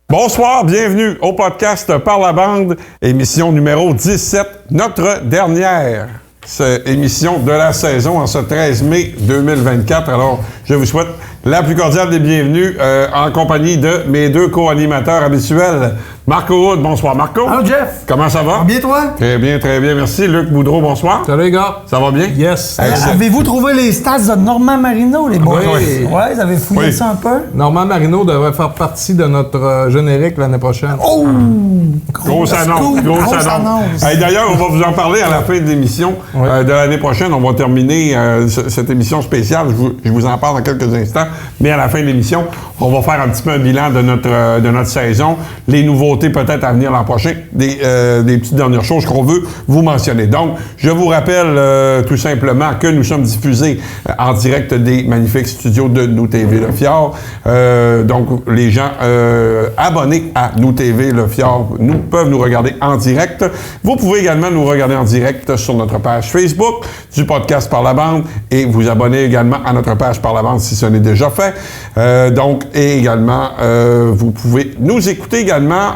Bonsoir, bienvenue au podcast Par la bande, émission numéro 17, notre dernière émission de la saison en ce 13 mai 2024. Alors, je vous souhaite la plus cordiale des bienvenues en compagnie de mes deux co-animateurs habituels. Marco Wood, bonsoir Marco. Allô Jeff. Comment ça va? Bien toi? Très bien, merci. Luc Boudreau, bonsoir. Salut les gars. Ça va bien? Yes. Avez-vous trouvé les stats de Normand Marino, les boys? Oui. Ouais, vous avez fouillé ça un peu? Normand Marino devrait faire partie de notre générique l'année prochaine. Oh! Grosse annonce. Hey, d'ailleurs, on va vous en parler à la fin de l'émission de l'année prochaine. On va terminer cette émission spéciale. Je vous en parle dans quelques instants. Mais à la fin de l'émission, on va faire un petit peu un bilan de notre saison. Les nouveautés peut-être à venir l'an prochain. Des petites dernières choses qu'on veut vous mentionner. Donc, je vous rappelle tout simplement que nous sommes diffusés en direct des magnifiques studios de Nous TV Le Fjord. Donc, les gens abonnés à Nous TV Le Fjord peuvent nous regarder en direct. Vous pouvez également nous regarder en direct sur notre page Facebook du podcast Par la bande et vous abonner également à notre page Par la bande si ce n'est déjà fait. Et également, vous pouvez nous écouter également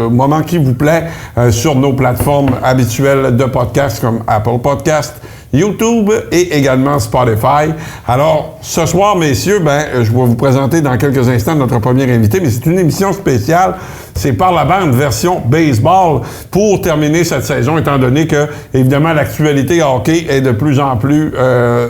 au moment qui vous plaît sur nos plateformes habituelles de podcast comme Apple Podcast, YouTube et également Spotify. Alors, ce soir, messieurs, je vais vous présenter dans quelques instants notre premier invité, mais c'est une émission spéciale. C'est Par la bande version baseball pour terminer cette saison, étant donné que, évidemment, l'actualité hockey est de plus en plus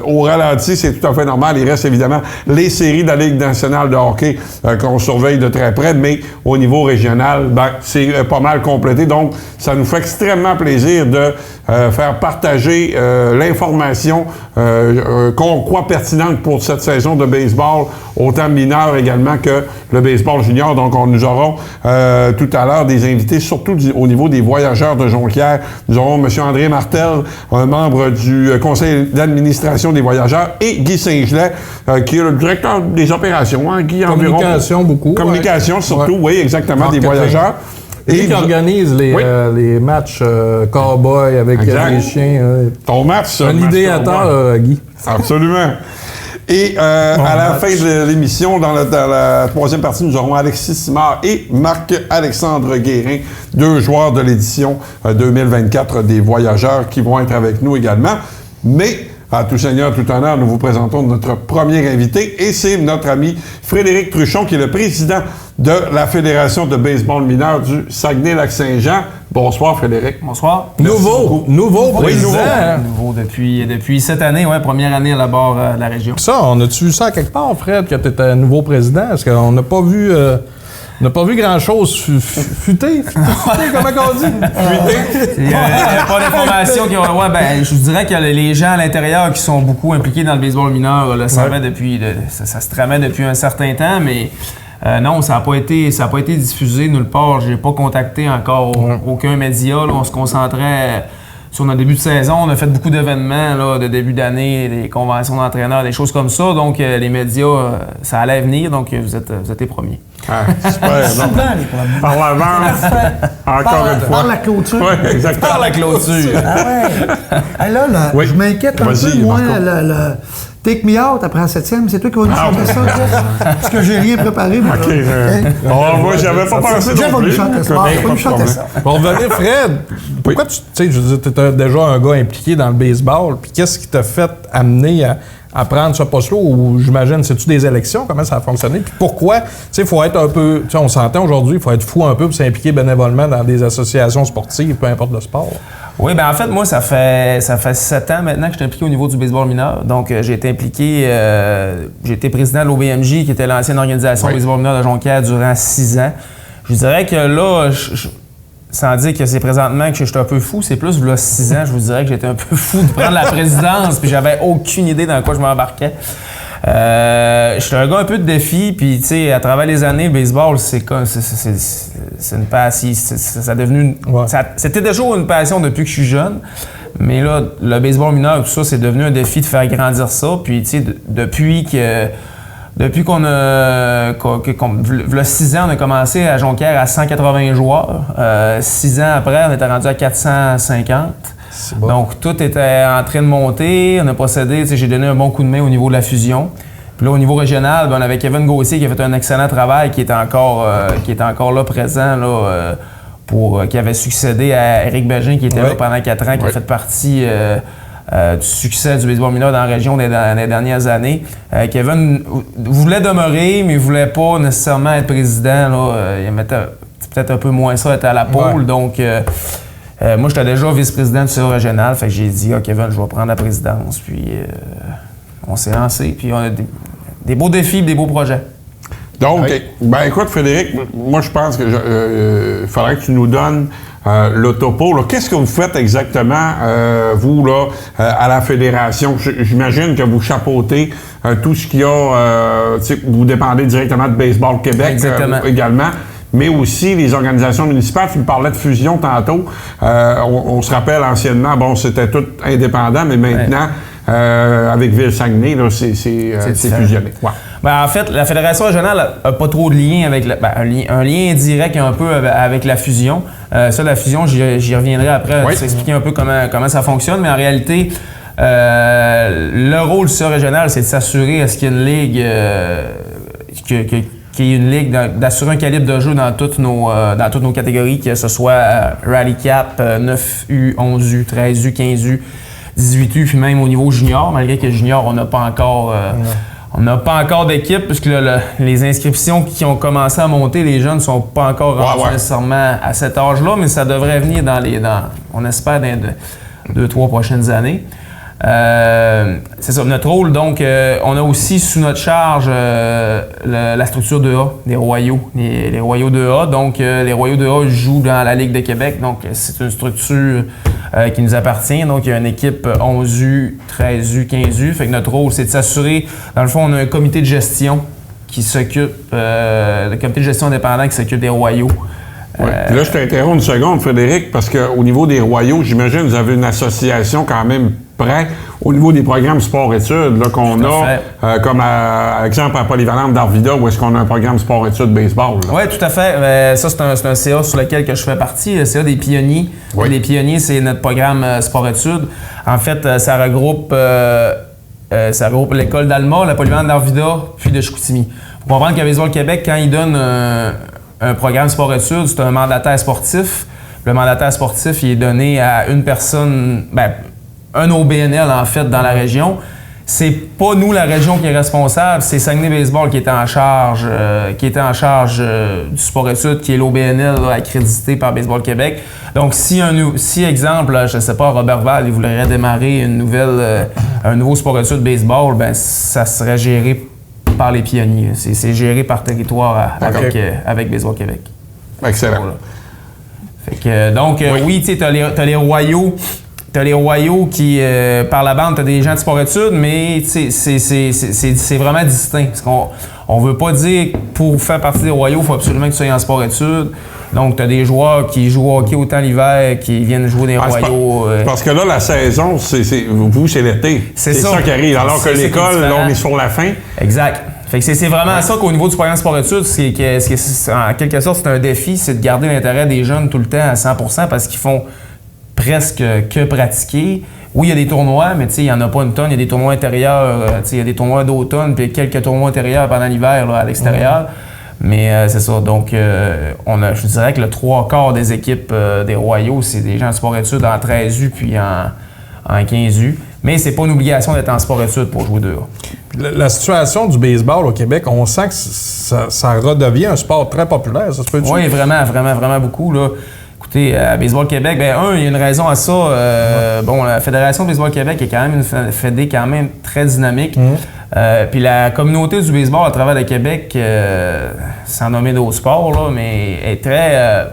au ralenti. C'est tout à fait normal. Il reste évidemment les séries de la Ligue nationale de hockey qu'on surveille de très près, mais au niveau régional, c'est pas mal complété. Donc, ça nous fait extrêmement plaisir de faire partager l'information qu'on croit pertinente pour cette saison de baseball, autant mineur également que le baseball junior. Donc, nous aurons tout à l'heure des invités, surtout au niveau des voyageurs de Jonquière. Nous aurons M. André Martel, un membre du conseil d'administration des voyageurs, et Guy Saint-Gelais, qui est le directeur des opérations. Guy, Communication environ, beaucoup. Communication surtout, oui, exactement, des voyageurs. Et qui organise les matchs cow-boy avec les chiens. Ton match, un idéateur, Guy. Absolument. Et à la fin de l'émission, dans la troisième partie, nous aurons Alexis Simard et Marc-Alexandre Guérin, deux joueurs de l'édition 2024 des Voyageurs qui vont être avec nous également. Mais, à tout seigneur, tout honneur, nous vous présentons notre premier invité et c'est notre ami Frédéric Truchon, qui est le président de la Fédération de baseball mineur du Saguenay-Lac-Saint-Jean. Bonsoir, Frédéric. Bonsoir. Nouveau président. Nouveau depuis cette année, première année à la barre de la région. Ça, on a-tu vu ça quelque part, Fred, que tu étais nouveau président? Parce qu'on n'a pas vu... On n'a pas vu grand-chose futer, comment on dit? Futer. Il n'y a pas d'informations qui ont... je dirais que les gens à l'intérieur qui sont beaucoup impliqués dans le baseball mineur le savaient depuis... Ça se tramait depuis un certain temps, mais... non, ça n'a pas été diffusé nulle part. J'ai pas contacté encore aucun média. Là. On se concentrait sur notre début de saison. On a fait beaucoup d'événements là, de début d'année, des conventions d'entraîneurs, des choses comme ça. Donc, les médias, ça allait venir. Donc, vous êtes les premiers. Ah, super. Souvent les premiers. Par la bande, encore une fois. Par la clôture. Oui, exactement. Par la clôture. Ah ouais. Là, je m'inquiète un peu, moi, le Take Me Out après la 7e, c'est toi qui vas nous chanter ça, Jeff? Parce que j'ai rien préparé. Moi, moi, j'avais pas pensé Jeff non va plus. nous chanter ça. Pour revenir, Fred, pourquoi tu sais, je veux dire, tu étais déjà un gars impliqué dans le baseball, puis qu'est-ce qui t'a fait amener à prendre ce poste-là, ou j'imagine, c'est-tu des élections? Comment ça a fonctionné? Puis pourquoi? Tu sais, il faut être un peu... Tu sais, on s'entend aujourd'hui, il faut être fou un peu pour s'impliquer bénévolement dans des associations sportives, peu importe le sport. Oui, en fait, moi, ça fait 7 ans maintenant que je suis impliqué au niveau du baseball mineur. Donc, j'ai été impliqué... j'ai été président de l'OBMJ, qui était l'ancienne organisation du baseball mineur de Jonquière, durant 6 ans. Je dirais que là... sans dire que c'est présentement que je suis un peu fou, c'est plus, il y a 6 ans, je vous dirais que j'étais un peu fou de prendre la présidence, puis j'avais aucune idée dans quoi je m'embarquais. J'étais un gars un peu de défi, puis tu sais, à travers les années, le baseball, c'est une passion. Ça a devenu c'était déjà une passion depuis que je suis jeune, mais là, le baseball mineur, tout ça, c'est devenu un défi de faire grandir ça. Puis tu sais, depuis qu'on a... le 6 ans, on a commencé à Jonquière à 180 joueurs. 6 ans après, on était rendu à 450. Bon. Donc, tout était en train de monter. On a procédé, j'ai donné un bon coup de main au niveau de la fusion. Puis là, au niveau régional, on avait Kevin Gauthier qui a fait un excellent travail, qui est encore là présent, là, qui avait succédé à Éric Bégin, qui était là pendant 4 ans, qui a fait partie du succès du baseball mineur dans la région des dernières années. Kevin voulait demeurer, mais il ne voulait pas nécessairement être président. Là. Il mettait peut-être un peu moins ça, être à la pôle. Donc, moi, j'étais déjà vice-président du CA régional. Fait que j'ai dit, Kevin, je vais prendre la présidence. Puis, on s'est lancé. Puis, on a des beaux défis, des beaux projets. Donc, écoute, Frédéric, moi, je pense que faudrait que tu nous donnes le topo. Qu'est-ce que vous faites exactement, vous, là, à la Fédération? J'imagine que vous chapeautez tout ce qu'il y a, vous dépendez directement de Baseball Québec également, mais aussi les organisations municipales. Tu me parlais de fusion tantôt. On se rappelle anciennement, c'était tout indépendant, mais maintenant, avec Ville-Saguenay, c'est fusionné. Ouais. En fait, la Fédération régionale n'a pas trop de lien avec un lien indirect un peu avec la fusion. Ça, la fusion, j'y reviendrai après, t'expliquer un peu comment ça fonctionne, mais en réalité, le rôle du CA régional, c'est de s'assurer à ce qu'il y ait une ligue qu'il y ait une ligue d'assurer un calibre de jeu dans toutes nos catégories, que ce soit Rally Cap, 9U, 11U, 13U, 15U, 18U, puis même au niveau junior, malgré que junior, on n'a pas encore... On n'a pas encore d'équipe, puisque les inscriptions qui ont commencé à monter, les jeunes ne sont pas encore rendus nécessairement à cet âge-là, mais ça devrait venir on espère, dans 2-3 prochaines années. C'est ça, notre rôle, donc, on a aussi sous notre charge la structure 2A, des Royaux, les Royaux 2A. Donc, les Royaux 2A jouent dans la Ligue de Québec, donc c'est une structure qui nous appartient. Donc, il y a une équipe 11U, 13U, 15U. Fait que notre rôle, c'est de s'assurer, dans le fond, on a un comité de gestion qui s'occupe, le comité de gestion indépendant qui s'occupe des Royaux. Puis là, je t'interromps une seconde, Frédéric, parce qu'au niveau des Royaux, j'imagine que vous avez une association quand même près au niveau des programmes sport-études qu'on a, comme à exemple à Polyvalente d'Arvida, où est-ce qu'on a un programme sport-études baseball. Oui, tout à fait. Ça, c'est un CA sur lequel je fais partie, le CA des pionniers. Oui. Les pionniers, c'est notre programme sport-études. En fait, ça regroupe l'école d'Alma, la Polyvalente d'Arvida, puis de Chicoutimi. Il faut comprendre que Baseball Québec, quand il donne un programme sport-études, c'est un mandataire sportif. Le mandataire sportif, il est donné à une personne, un OBNL en fait dans la région. C'est pas nous, la région, qui est responsable, c'est Saguenay Baseball qui était en charge, du sport-études, qui est l'OBNL accrédité par Baseball Québec. Donc, si exemple, je sais pas, Robert Val, il voudrait démarrer un nouveau sport-études baseball, ça serait géré par les pionniers. C'est géré par territoire avec Baseball Québec. Excellent. Voilà. Fait que, donc, oui, tu sais, t'as les Royaux. T'as les Royaux qui, par la bande, t'as des gens de sport-études, mais c'est vraiment distinct. Parce qu'on veut pas dire que pour faire partie des Royaux, il faut absolument que tu sois en sport-études. Donc, t'as des joueurs qui jouent au hockey autant l'hiver, qui viennent jouer des Royaux. Parce que là, la saison, c'est l'été. C'est ça qui arrive. Alors que l'école, là, on est sur la fin. Exact. Fait que c'est vraiment ça qu'au niveau du programme sport-études, en quelque sorte, c'est un défi, c'est de garder l'intérêt des jeunes tout le temps à 100% parce qu'ils font presque que pratiquer. Oui, il y a des tournois, mais il n'y en a pas une tonne. Il y a des tournois intérieurs, il y a des tournois d'automne, puis quelques tournois intérieurs pendant l'hiver à l'extérieur. Mais c'est ça. Donc, je dirais que le 3/4 des équipes des Royaux, c'est des gens de sport-études en 13U puis en 15U. Mais c'est pas une obligation d'être en sport-études pour jouer 2A. La situation du baseball au Québec, on sent que ça redevient un sport très populaire, ça se peut-tu? Oui, vraiment, vraiment, vraiment beaucoup, là. Écoutez, à Baseball Québec, il y a une raison à ça. La Fédération de Baseball Québec est quand même une fédé quand même très dynamique. Puis la communauté du baseball à travers le Québec, sans nommer d'autres sports, là, mais est très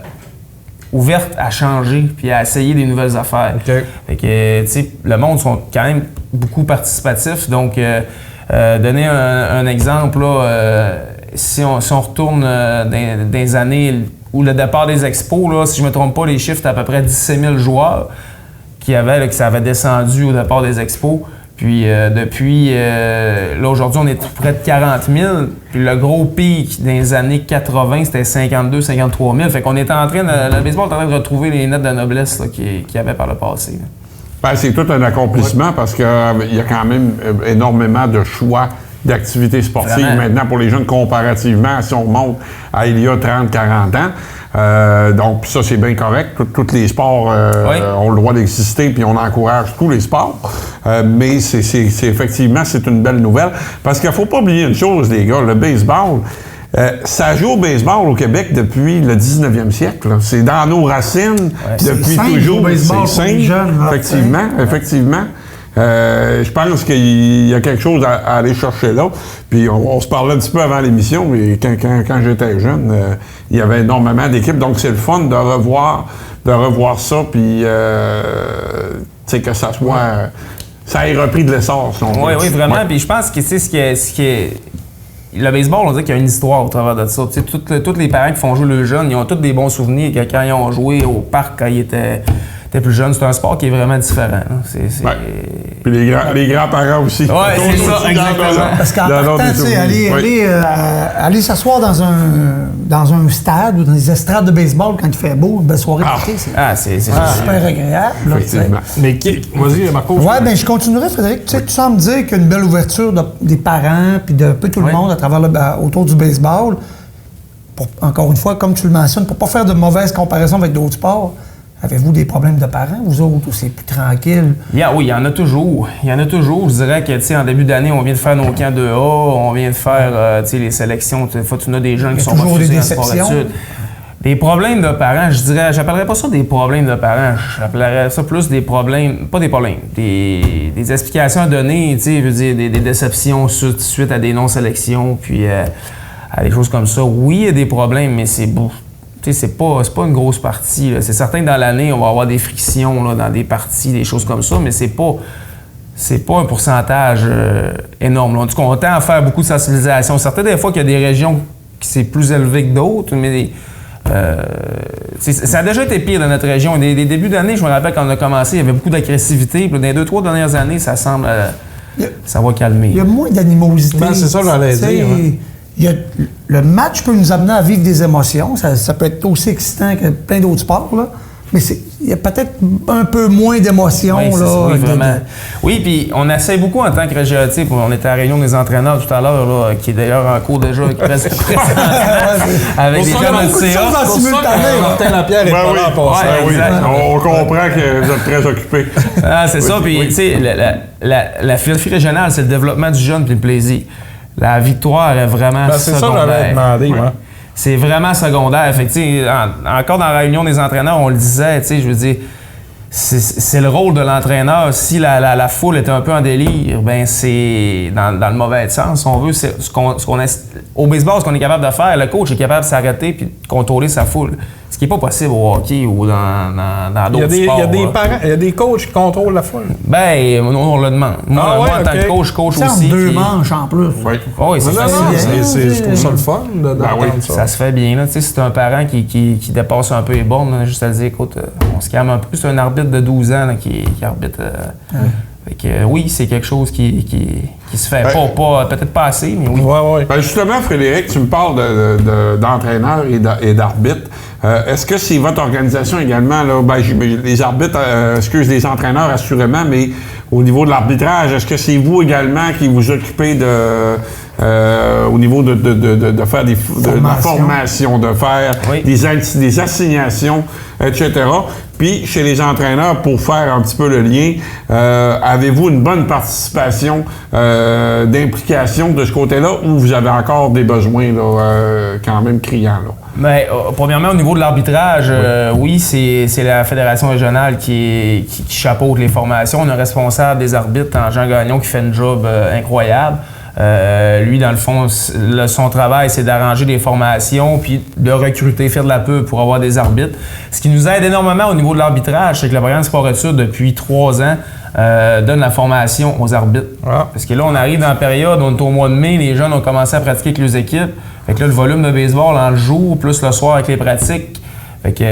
ouverte à changer puis à essayer des nouvelles affaires. Okay. Fait que, tu sais, le monde sont quand même beaucoup participatifs. Donc, donner un exemple, là, si on retourne dans des années où le départ des expos, là, si je ne me trompe pas, les chiffres, c'était à peu près 17 000 joueurs qui ça avait descendu au départ des expos. Puis depuis, là aujourd'hui, on est près de 40 000. Puis le gros pic dans les années 80, c'était 52 53 000. Fait qu'on est en train le baseball est en train de retrouver les notes de noblesse qu'il y avait par le passé. C'est tout un accomplissement parce qu'il y a quand même énormément de choix d'activité sportive maintenant pour les jeunes comparativement si on remonte à il y a 30-40 ans. Donc, ça, c'est bien correct. Tous les sports ont le droit d'exister, puis on encourage tous les sports. Mais c'est effectivement, c'est une belle nouvelle. Parce qu'il ne faut pas oublier une chose, les gars, le baseball, ça joue au baseball au Québec depuis le 19e siècle. Là. C'est dans nos racines depuis toujours. C'est simple, effectivement. Je pense qu'il y a quelque chose à aller chercher là. Puis on se parlait un petit peu avant l'émission, mais quand j'étais jeune, il y avait énormément d'équipes. Donc c'est le fun de revoir ça, puis que ça soit... Ça ait repris de l'essor, si on veut. Oui, vraiment. Puis je pense que ce qui est le baseball, on dit qu'il y a une histoire au travers de ça. Tous les parents qui font jouer le jeune, ils ont tous des bons souvenirs quand ils ont joué au parc quand ils étaient plus jeunes. C'est un sport qui est vraiment différent. Puis les grands-parents aussi. Oui, c'est ça, exactement. Parce qu'en partant, aller s'asseoir dans un stade ou dans des estrades de baseball quand il fait beau, une belle soirée d'été, c'est super agréable. Effectivement. Mais vas-y, Marco. Oui, bien, je continuerai, Frédéric. Tu sembles dire qu'il y a une belle ouverture des parents puis de peu tout le monde à travers autour du baseball. Encore une fois, comme tu le mentionnes, pour ne pas faire de mauvaises comparaisons avec d'autres sports. Avez-vous des problèmes de parents, vous autres, ou c'est plus tranquille? Oui, il y en a toujours. Je dirais que, en début d'année, on vient de faire nos camps de A, on vient de faire, les sélections. Des fois, tu as des jeunes qui sont refusés en sport-études. Des problèmes de parents, je dirais, j'appellerais pas ça des problèmes de parents. J'appellerais ça plus des problèmes, pas des problèmes, des explications à donner, je veux dire, des déceptions suite à des non-sélections, puis à des choses comme ça. Oui, il y a des problèmes, mais c'est beau. C'est pas une grosse partie. C'est certain que dans l'année, on va avoir des frictions là, dans des parties, des choses comme ça, mais c'est pas un pourcentage énorme. Là. En tout cas, on tend à faire beaucoup de sensibilisation. Certaines des fois qu'il y a des régions qui c'est plus élevé que d'autres, mais ça a déjà été pire dans notre région. Des débuts d'année, je me rappelle quand on a commencé, il y avait beaucoup d'agressivité. Puis dans les 2-3 dernières années, ça semble ça va calmer. Il y a moins d'animosité. C'est ça que j'allais dire. Le match peut nous amener à vivre des émotions. Ça peut être aussi excitant que plein d'autres sports, là. Mais il y a peut-être un peu moins d'émotions. Oui, vraiment. Oui, puis on essaie beaucoup en tant que région. On était à la réunion des entraîneurs tout à l'heure, là, qui est d'ailleurs en cours déjà presque avec des gens de CA. Martin Lapierre est pas là à passer. On comprend que vous êtes très occupés. C'est ça. Puis, tu sais, la philosophie régionale, c'est le développement du jeune puis le plaisir. La victoire est vraiment secondaire. C'est ça que j'avais demandé, moi. C'est vraiment secondaire. Fait que, encore dans la réunion des entraîneurs, on le disait, je veux dire, c'est le rôle de l'entraîneur. Si la foule est un peu en délire, ben c'est dans le mauvais sens. On veut, au baseball, ce qu'on est capable de faire, le coach est capable de s'arrêter puis de contrôler sa foule. Ce qui n'est pas possible au hockey ou dans d'autres sports. Il y a des coachs qui contrôlent la foule. Ben, on le demande. Moi, en tant que coach aussi. Deux manches en plus. Oui, c'est facile. Je trouve ça le fun d'entendre ça. Ça se fait bien. Là. Si c'est un parent qui dépasse un peu les bornes, juste à dire, écoute, on se calme un peu. C'est un arbitre de 12 ans là, qui arbitre. Fait que, oui, c'est quelque chose qui se fait peut-être pas assez, mais oui. Ouais. Ben justement, Frédéric, tu me parles d'entraîneurs et d'arbitres. Est-ce que c'est votre organisation également, là, les arbitres, les entraîneurs assurément, mais au niveau de l'arbitrage, est-ce que c'est vous également qui vous occupez au niveau de faire de la formation, de faire des assignations, etc. Puis, chez les entraîneurs, pour faire un petit peu le lien, avez-vous une bonne participation, d'implication de ce côté-là, ou vous avez encore des besoins là, quand même criants? Là? Bien, premièrement, au niveau de l'arbitrage, oui, c'est la Fédération régionale qui chapeaute les formations. On a un responsable des arbitres, Jean Gagnon, qui fait un job incroyable. Lui, dans le fond, son travail, c'est d'arranger des formations puis de recruter, faire de la pub pour avoir des arbitres. Ce qui nous aide énormément au niveau de l'arbitrage, c'est que le programme Sport-Études, depuis 3 ans, donne la formation aux arbitres. Parce que là, on arrive dans la période, on est au mois de mai, les jeunes ont commencé à pratiquer avec leurs équipes. Fait que là, le volume de baseball en le jour, plus le soir avec les pratiques. Fait que,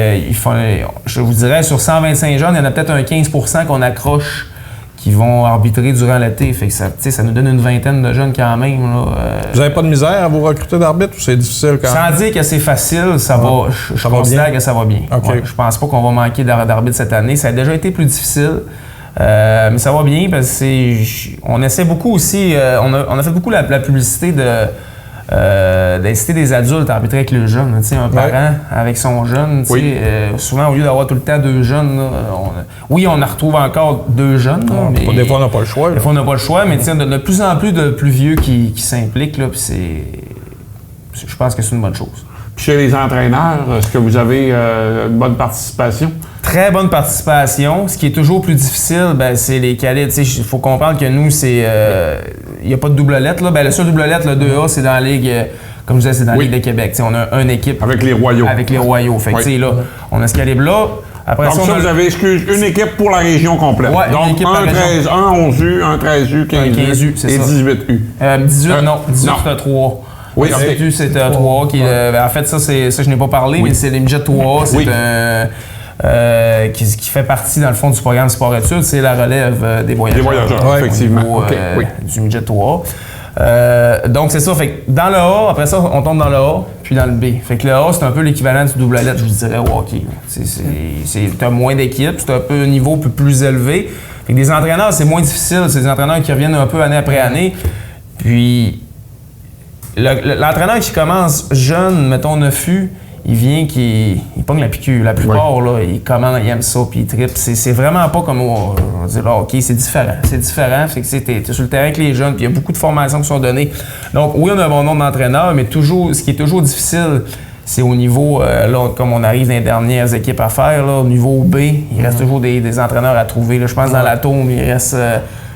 je vous dirais, sur 125 jeunes, il y en a peut-être un 15% qu'on accroche qui vont arbitrer durant l'été. Fait que ça nous donne une vingtaine de jeunes quand même. Là, vous n'avez pas de misère à vous recruter d'arbitres ou c'est difficile quand même? Sans dire que c'est facile, je considère que ça va bien. Okay. Je pense pas qu'on va manquer d'arbitres cette année. Ça a déjà été plus difficile. Mais ça va bien parce que on essaie beaucoup aussi, on a fait beaucoup la publicité d'inciter des adultes à arbitrer avec le jeune. Un parent avec son jeune, souvent au lieu d'avoir tout le temps 2 jeunes, on en retrouve encore 2 jeunes. Mais des fois, on n'a pas le choix. Des fois, on n'a pas le choix, mais de plus en plus de plus vieux qui s'impliquent, là, puis je pense que c'est une bonne chose. Puis chez les entraîneurs, est-ce que vous avez une bonne participation? Très bonne participation. Ce qui est toujours plus difficile, c'est les calibres. Il faut comprendre que nous, il n'y a pas de double lettre. Là. Le seul double lettre, le 2A, c'est dans la Ligue, comme je disais, c'est dans la Ligue de Québec. On a une équipe. Avec les Royaux. Avec les Royaux. Fait que, là, on a ce calibre-là. Après donc ça, vous avez, une équipe pour la région complète. Ouais, donc, un 11U, un 13U, 15U et 18U. 18, non. 18, c'est 3. Oui, okay. C'est un 3 qui en fait, ça, je n'ai pas parlé, mais c'est les midgets 3A. C'est qui fait partie, dans le fond, du programme Sport-Études. C'est la relève des voyageurs. Des voyageurs, effectivement. Niveau, du midget 3A. Donc, c'est ça. Fait que dans le A, après ça, on tombe dans le A, puis dans le B. Fait que le A, c'est un peu l'équivalent du double lettre, je vous dirais, au hockey. T'as moins d'équipes, c'est un peu un niveau plus élevé. Fait que des entraîneurs, c'est moins difficile. C'est des entraîneurs qui reviennent un peu année après année. Puis, l'entraîneur qui commence jeune, mettons 9U, il vient, il pogne la piqûre. La plupart, là, il aime ça, puis il trippe. C'est vraiment pas comme on va dire, là, OK, c'est différent. C'est différent. Fait que t'es sur le terrain avec les jeunes, puis il y a beaucoup de formations qui sont données. Donc, oui, on a un bon nombre d'entraîneurs, mais ce qui est toujours difficile, c'est au niveau, là, comme on arrive dans les dernières équipes à faire, là, au niveau B, il reste toujours des entraîneurs à trouver. Là, je pense dans l'atome, il reste...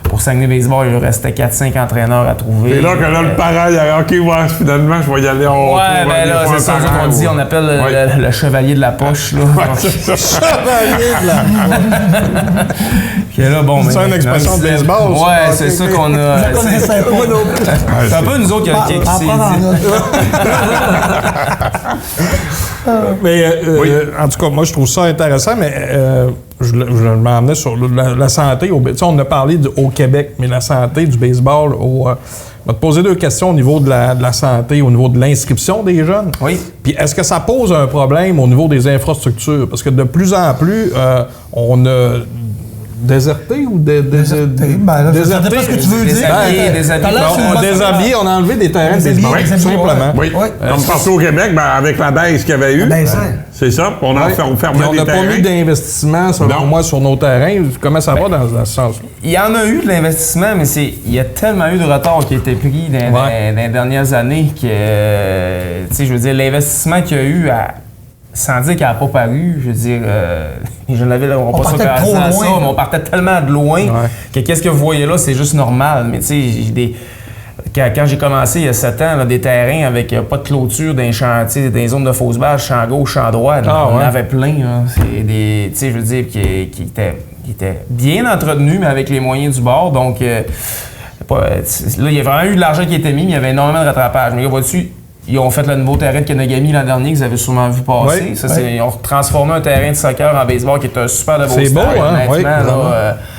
Pour Saguenay Baseball, il restait 4-5 entraîneurs à trouver. Et là, que là, le parent, il a dit, OK, finalement, je vais y aller en là, c'est ça qu'on dit. On appelle le chevalier de la poche. Là. C'est ça. Chevalier de la poche. Puis là, bon, c'est une expression de baseball. Ouais, c'est ça qu'on a. Je connaissais pas. C'est un peu nous autres qui s'est Mais en tout cas, moi, je trouve ça intéressant, mais je m'en emmenais sur la santé. On en a parlé au Québec, mais la santé du baseball. Je vais te poser 2 questions au niveau de la santé, au niveau de l'inscription des jeunes. Oui. Puis est-ce que ça pose un problème au niveau des infrastructures? Parce que de plus en plus, on a déserté ou déserté? Ça dépend ce que tu veux dire. Déshabillé, on a enlevé des terrains de baseball, tout simplement. Oui. Comme partout au Québec, avec la baisse qu'il y avait eu. C'est ça. On a fermé des terrains. On n'a pas mis d'investissement, selon moi, sur nos terrains. Comment ça va dans ce sens-là? Il y en a eu de l'investissement, mais il y a tellement eu de retard qui a été pris dans les dernières années que, je veux dire, l'investissement qu'il y a eu sans dire qu'elle n'a pas paru, je veux dire, je n'avais pas ça mais on partait tellement de loin que qu'est-ce que vous voyez là, c'est juste normal. Mais tu sais, quand j'ai commencé il y a 7 ans, là, des terrains avec pas de clôture dans les champs, dans les zones de fausse base, champ gauche, champ droit, on en avait plein. C'est des, tu sais, je veux dire, qui étaient bien entretenus, mais avec les moyens du bord. Donc, là, il y a vraiment eu de l'argent qui a été mis, mais il y avait énormément de rattrapage. Mais là, vois-tu, ils ont fait le nouveau terrain de Kenogami l'an dernier, que vous avez sûrement vu passer. Ils ont transformé un terrain de soccer en baseball qui est un super de beau stade. C'est beau, hein? Oui,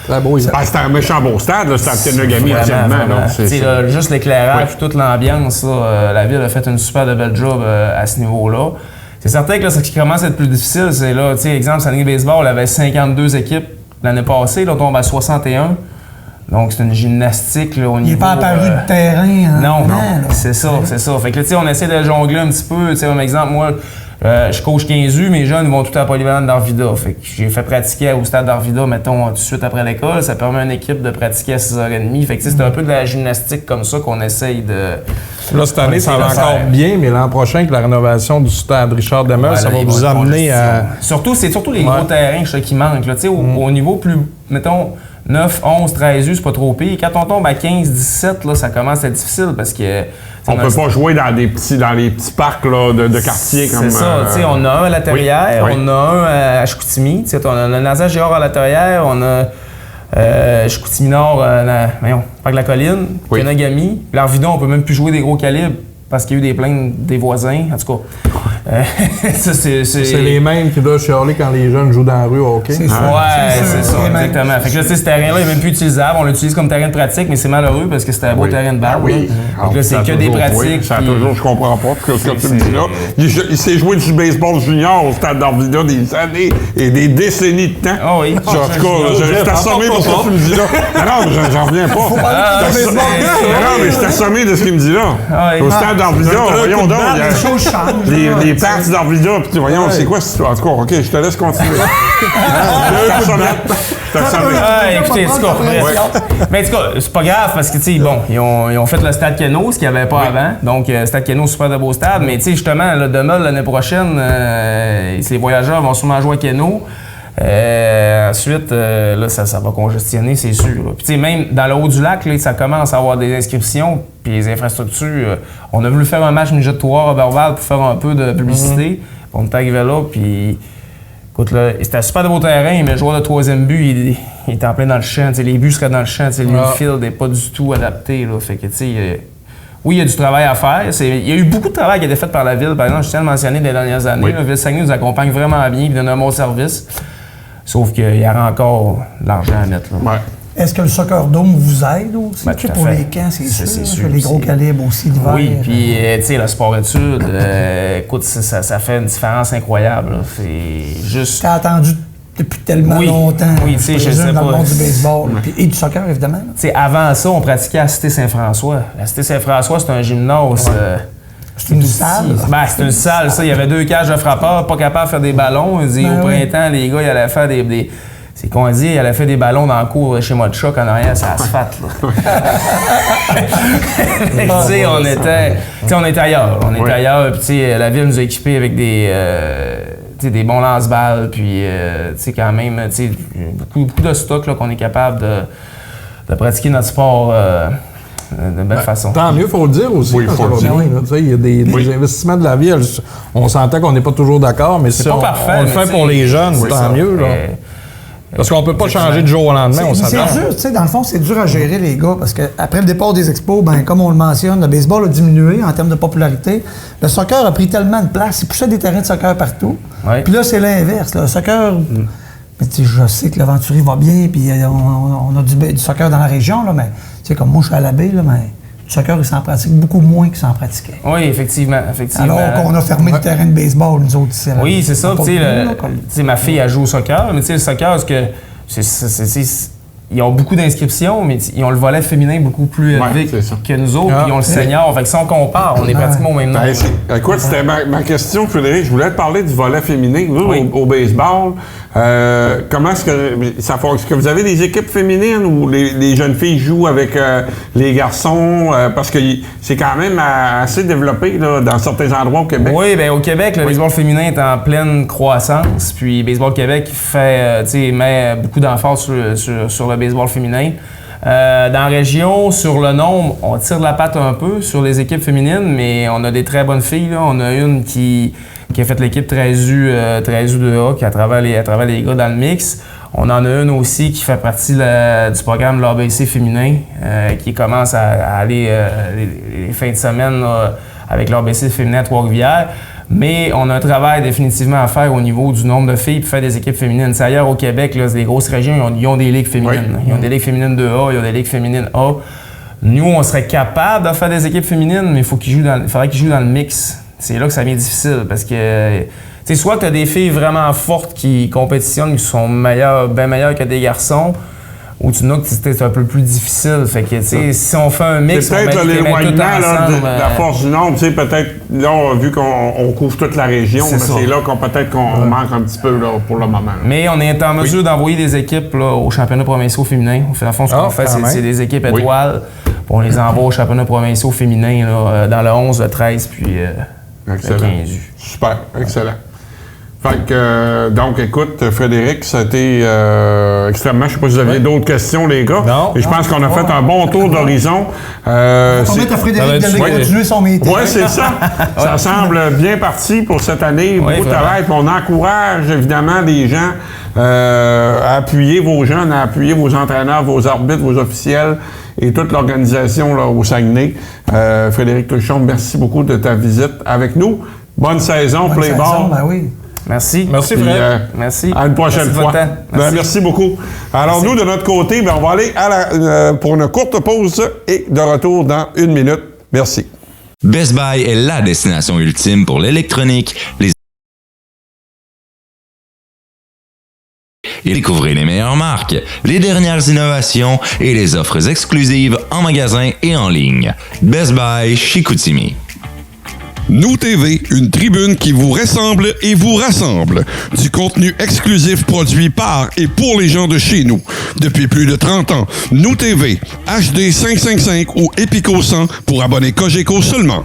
très beau. C'était un méchant beau stade, le stade Kenogami, anciennement. Juste l'éclairage, toute l'ambiance, la ville a fait une super de belle job à ce niveau-là. C'est certain que là, ce qui commence à être plus difficile, c'est là, tu sais, exemple, Saguenay Baseball avait 52 équipes l'année passée, là, on tombe à 61. Donc, c'est une gymnastique là, au niveau... Il n'est pas apparu de terrain. Non, c'est ça, c'est ça. Fait que là, tu sais, on essaie de jongler un petit peu. Tu sais, par exemple, moi, je coach 15U, mes jeunes vont tout à la polyvalente d'Arvida. Fait que j'ai fait pratiquer au stade d'Arvida, mettons, tout de suite après l'école. Ça permet à une équipe de pratiquer à 6h30. Fait que c'est un peu de la gymnastique comme ça qu'on essaye de... Là, cette année, ça va encore bien, mais l'an prochain, avec la rénovation du stade Richard Demers, ça va vous amener à... C'est surtout les gros terrains qui manquent. Tu sais, au niveau plus, mettons... 9, 11, 13 U, c'est pas trop pire. Quand on tombe à 15, 17, là, ça commence à être difficile parce que... On peut pas jouer dans les petits parcs là, de quartier comme... C'est ça. On a un à La Terrière, on a un à Chicoutimi. On a un Nazaire Géard à La Terrière, on a Chicoutimi Nord, Parc la Colline, Kenogami. L'Arvida, on peut même plus jouer des gros calibres parce qu'il y a eu des plaintes des voisins. En tout cas, Ça, C'est les mêmes qui doivent chialer quand les jeunes jouent dans la rue au hockey. C'est ça. Ouais, c'est ça, mêmes. exactement. Fait que là, tu sais, ce terrain-là est même plus utilisable. On l'utilise comme terrain de pratique, mais c'est malheureux parce que c'était un beau terrain de balle. Oui. Là. Donc là, c'est que des pratiques. Ça a puis- toujours, je comprends pas ce que tu me dis là. Il s'est joué du baseball junior au Stade d'Arvida des années et des décennies de temps. Ah oui. En tout cas, je suis assommé de ce que tu me dis là. Non, j'en reviens pas. Non, mais je suis assommé de ce qu'il me dit là. Ah oui. Au Stade d'Arvida, voyons donc. il y a- Les choses changent. Les parts d'Arvida, puis voyons, c'est quoi cette histoire? En tout cas, OK, je te laisse continuer. Je suis assommé. Ah, écoutez, en tout cas, mais en tout cas, c'est pas grave parce que, tu sais, bon, ils ont fait le Stade Keno, ce qu'il n'y avait pas avant. Donc, Stade Keno, super de beau stade. Mais, tu sais, justement, là, demain, l'année prochaine, les voyageurs vont sûrement jouer à Keno. Ensuite, là, ça va congestionner, c'est sûr. Là. Puis, tu sais, même dans le haut du lac, là, ça commence à avoir des inscriptions, puis les infrastructures. On a voulu faire un match midget-3 à Roberval pour faire un peu de publicité. On est arrivé là, puis écoute, là, c'était un super de beau terrain, mais le joueur de troisième but, il était en plein dans le champ. Tu sais, les buts seraient dans le champ. Tu sais, le field n'est pas du tout adapté. Là. Fait que, tu sais, oui, il y a du travail à faire. Il y a eu beaucoup de travail qui a été fait par la Ville. Par exemple, je tiens à le mentionner des dernières années. Oui. La Ville Saguenay nous accompagne vraiment bien, il donne un bon service. Sauf qu'il y aura encore de l'argent à mettre. Là. Ouais. Est-ce que le Soccer Dome vous aide aussi? Ben, Tu sais, tout à pour fait. les camps, c'est C'est sûr. sûr, Les gros c'est- calibres aussi l'hiver. Oui, puis tu sais, le sport-études, écoute, ça fait une différence incroyable. Là. C'est juste. T'as attendu depuis tellement Oui. longtemps. Oui, tu sais, je présume, sais dans le pas. monde du baseball. Puis, et du soccer, évidemment. là. Tu sais, avant ça, on pratiquait à la Cité Saint-François. La Cité Saint-François, c'est un gymnase. C'est une salle. Ben, c'est une salle, ça. Il y avait 2 cages de frappeurs, pas capables de faire des ballons. Il dit, Ben au oui. printemps, les gars, ils allaient faire des c'est qu'on dit, il allait faire des ballons dans le cours chez moi de choc en arrière, c'est asphalte, là. Tu sais, on était ailleurs. On était ailleurs, puis tu sais, la ville nous a équipés avec des bons lance-balles, puis tu sais, quand même, tu sais, beaucoup de stock là, qu'on est capable de pratiquer notre sport de belle façon. Tant mieux, il faut le dire aussi. Oui, quand faut ça le va dire. bien, là. Tu sais, il y a des investissements de la ville. On s'entend qu'on n'est pas toujours d'accord, mais si pas on, parfait, on le mais fait tu pour sais, les jeunes, c'est tant ça. mieux. Là. Parce qu'on peut pas changer du jour au lendemain, on C'est s'entend. dur, tu sais, dans le fond, c'est dur à gérer, les gars, parce qu'après le départ des expos, ben, comme on le mentionne, le baseball a diminué en termes de popularité. Le soccer a pris tellement de place, il poussait des terrains de soccer partout. Ouais. Puis là, c'est l'inverse. Le soccer, mais tu sais, je sais que l'Aventurier va bien, puis on a du soccer dans la région, là, mais tu sais, comme moi, je suis à la baie, là, mais le soccer, il s'en pratique beaucoup moins qu'il s'en pratiquait. Oui, effectivement. Alors qu'on a fermé le terrain de baseball, nous autres, ici. à la Oui, baie. c'est ça. On a pas Tu sais, de nous, là, comme- tu sais, ma fille, elle joue au soccer, mais tu sais, le soccer, ils ont beaucoup d'inscriptions, mais ils ont le volet féminin beaucoup plus élevé c'est ça. que nous autres, puis ils ont le senior. Fait que si on compare, on est pratiquement au même nombre. Ben, écoute, c'était ma question, Frédéric. Je voulais te parler du volet féminin. Vous, Oui. au baseball, comment est-ce que ça fonctionne? Est-ce que vous avez des équipes féminines où les jeunes filles jouent avec les garçons? Parce que c'est quand même assez développé là, dans certains endroits au Québec. Oui, bien au Québec, le baseball féminin est en pleine croissance. Puis Baseball Québec met beaucoup d'emphase sur le baseball féminin. Dans la région, sur le nombre, on tire de la patte un peu sur les équipes féminines, mais on a des très bonnes filles. Là. On a une qui a fait l'équipe 13U2A, qui a travaillé les gars dans le mix. On en a une aussi qui fait partie du programme de l'ABC féminin, qui commence à aller les fins de semaine là, avec l'ABC féminin à Trois-Rivières. Mais on a un travail définitivement à faire au niveau du nombre de filles pour faire des équipes féminines. C'est ailleurs au Québec, là, les grosses régions, ils ont des ligues féminines. Oui. Ils ont des ligues féminines 2A, ils ont des ligues féminines A. Nous, on serait capable de faire des équipes féminines, mais il faudrait qu'ils jouent dans le mix. C'est là que ça devient difficile parce que, tu sais, soit tu as des filles vraiment fortes qui compétitionnent, qui sont bien meilleures que des garçons, ou tu n'as que c'est un peu plus difficile. Fait que, tu sais, si on fait un mix, C'est peut-être on met l'éloignement tout là, ensemble, de la force du nombre. Tu sais, peut-être, là, vu qu'on couvre toute la région, C'est ça. c'est là qu'on manque un petit peu là, pour le moment. là. Mais on est en mesure d'envoyer des équipes là, au championnat provincial féminin. Dans le fond, ce qu'on fait, quand même. c'est des équipes Oui. étoiles. Puis on les envoie au championnat provincial féminin là, dans le 11, le 13, puis le Excellent. 15. Super, excellent. Fait que, donc, écoute, Frédéric, ça a été extrêmement. Je ne sais pas si vous aviez d'autres questions, les gars. Non. Et je pense qu'on a fait un bon tour d'horizon. On va mettre à Frédéric ça va d'aller être- continuer son métier. Oui, c'est ça. Ça semble bien parti pour cette année. Beaucoup de vraiment. travail. Puis on encourage évidemment les gens à appuyer vos jeunes, à appuyer vos entraîneurs, vos arbitres, vos officiels et toute l'organisation là, au Saguenay. Frédéric Truchon, merci beaucoup de ta visite avec nous. Bonne saison, Bonne play saison, ball. ben oui. Merci. Merci, Puis, Fred. Merci. À une prochaine Merci de fois. votre temps. Merci beaucoup. Alors, nous, de notre côté, on va aller pour une courte pause et de retour dans 1 minute. Merci. Best Buy est la destination ultime pour l'électronique, et découvrez les meilleures marques, les dernières innovations et les offres exclusives en magasin et en ligne. Best Buy Chicoutimi. Nous TV, une tribune qui vous ressemble et vous rassemble. Du contenu exclusif produit par et pour les gens de chez nous. Depuis plus de 30 ans, Nous TV, HD 555 ou Epico 100 pour abonnés Cogeco seulement.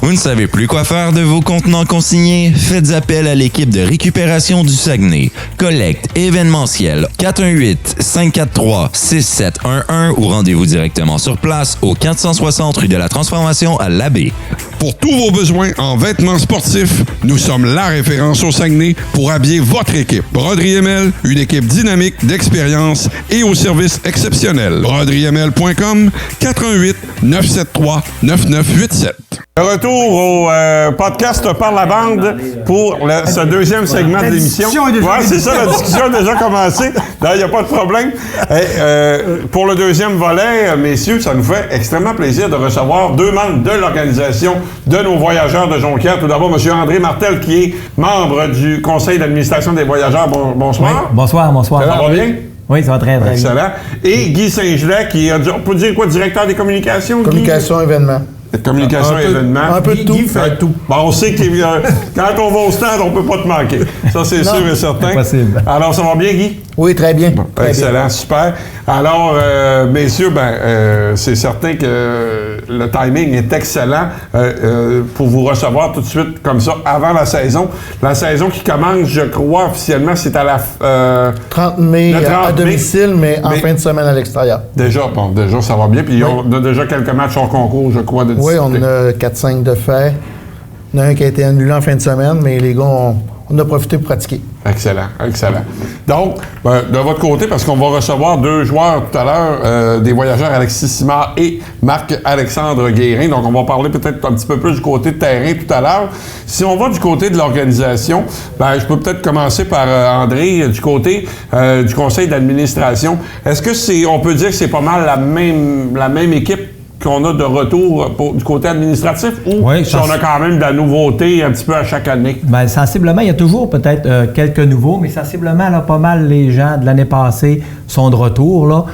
Vous ne savez plus quoi faire de vos contenants consignés? Faites appel à l'équipe de récupération du Saguenay. Collecte événementielle 418-543-6711 ou rendez-vous directement sur place au 460 rue de la Transformation à l'Abbé. Pour tous vos besoins en vêtements sportifs, nous sommes la référence au Saguenay pour habiller votre équipe. Broderie ML, une équipe dynamique d'expérience et au service exceptionnel. BroderieML.com 418-973-9987. De retour au podcast Par la bande pour ce deuxième segment de l'émission. Ouais, c'est ça, la discussion a déjà commencé. Il n'y a pas de problème. Pour le deuxième volet, messieurs, ça nous fait extrêmement plaisir de recevoir 2 membres de l'organisation de nos voyageurs de Jonquière. Tout d'abord, M. André Martel, qui est membre du conseil d'administration des voyageurs. Bonsoir. Oui, bonsoir. Ça va bien? Oui, ça va très bien. Excellent. Et Guy Saint-Gelais, qui est, on peut dire quoi, directeur des communications? Communication événement. Communication événement. Un peu de tout. Guy fait tout. Bon, on sait que quand on va au stade, on peut pas te manquer. Ça, c'est sûr et certain. Impossible. Alors, ça va bien, Guy? Oui, très bien. Très Excellent, bien. super. Alors, messieurs, c'est certain que le timing est excellent pour vous recevoir tout de suite comme ça avant la saison. La saison qui commence, je crois, officiellement, c'est à la... 30 mai le 30 à domicile, mais en Mais- fin de semaine à l'extérieur. Déjà, ça va bien. Puis on a déjà quelques matchs hors concours, je crois, de Oui, on disputer. a 4-5 de fait. Il y en a un qui a été annulé en fin de semaine, mais les gars, on a profité pour pratiquer. Excellent, excellent. Donc, de votre côté, parce qu'on va recevoir 2 joueurs tout à l'heure, des voyageurs Alexis Simard et Marc-Alexandre Guérin. Donc, on va parler peut-être un petit peu plus du côté de terrain tout à l'heure. Si on va du côté de l'organisation, je peux peut-être commencer par André, du côté du conseil d'administration. Est-ce que on peut dire que c'est pas mal la même équipe qu'on a de retour du côté administratif ou Oui, si on a quand même de la nouveauté un petit peu à chaque année? Bien, sensiblement, il y a toujours peut-être quelques nouveaux, mais sensiblement, là, pas mal les gens de l'année passée sont de retour. Là.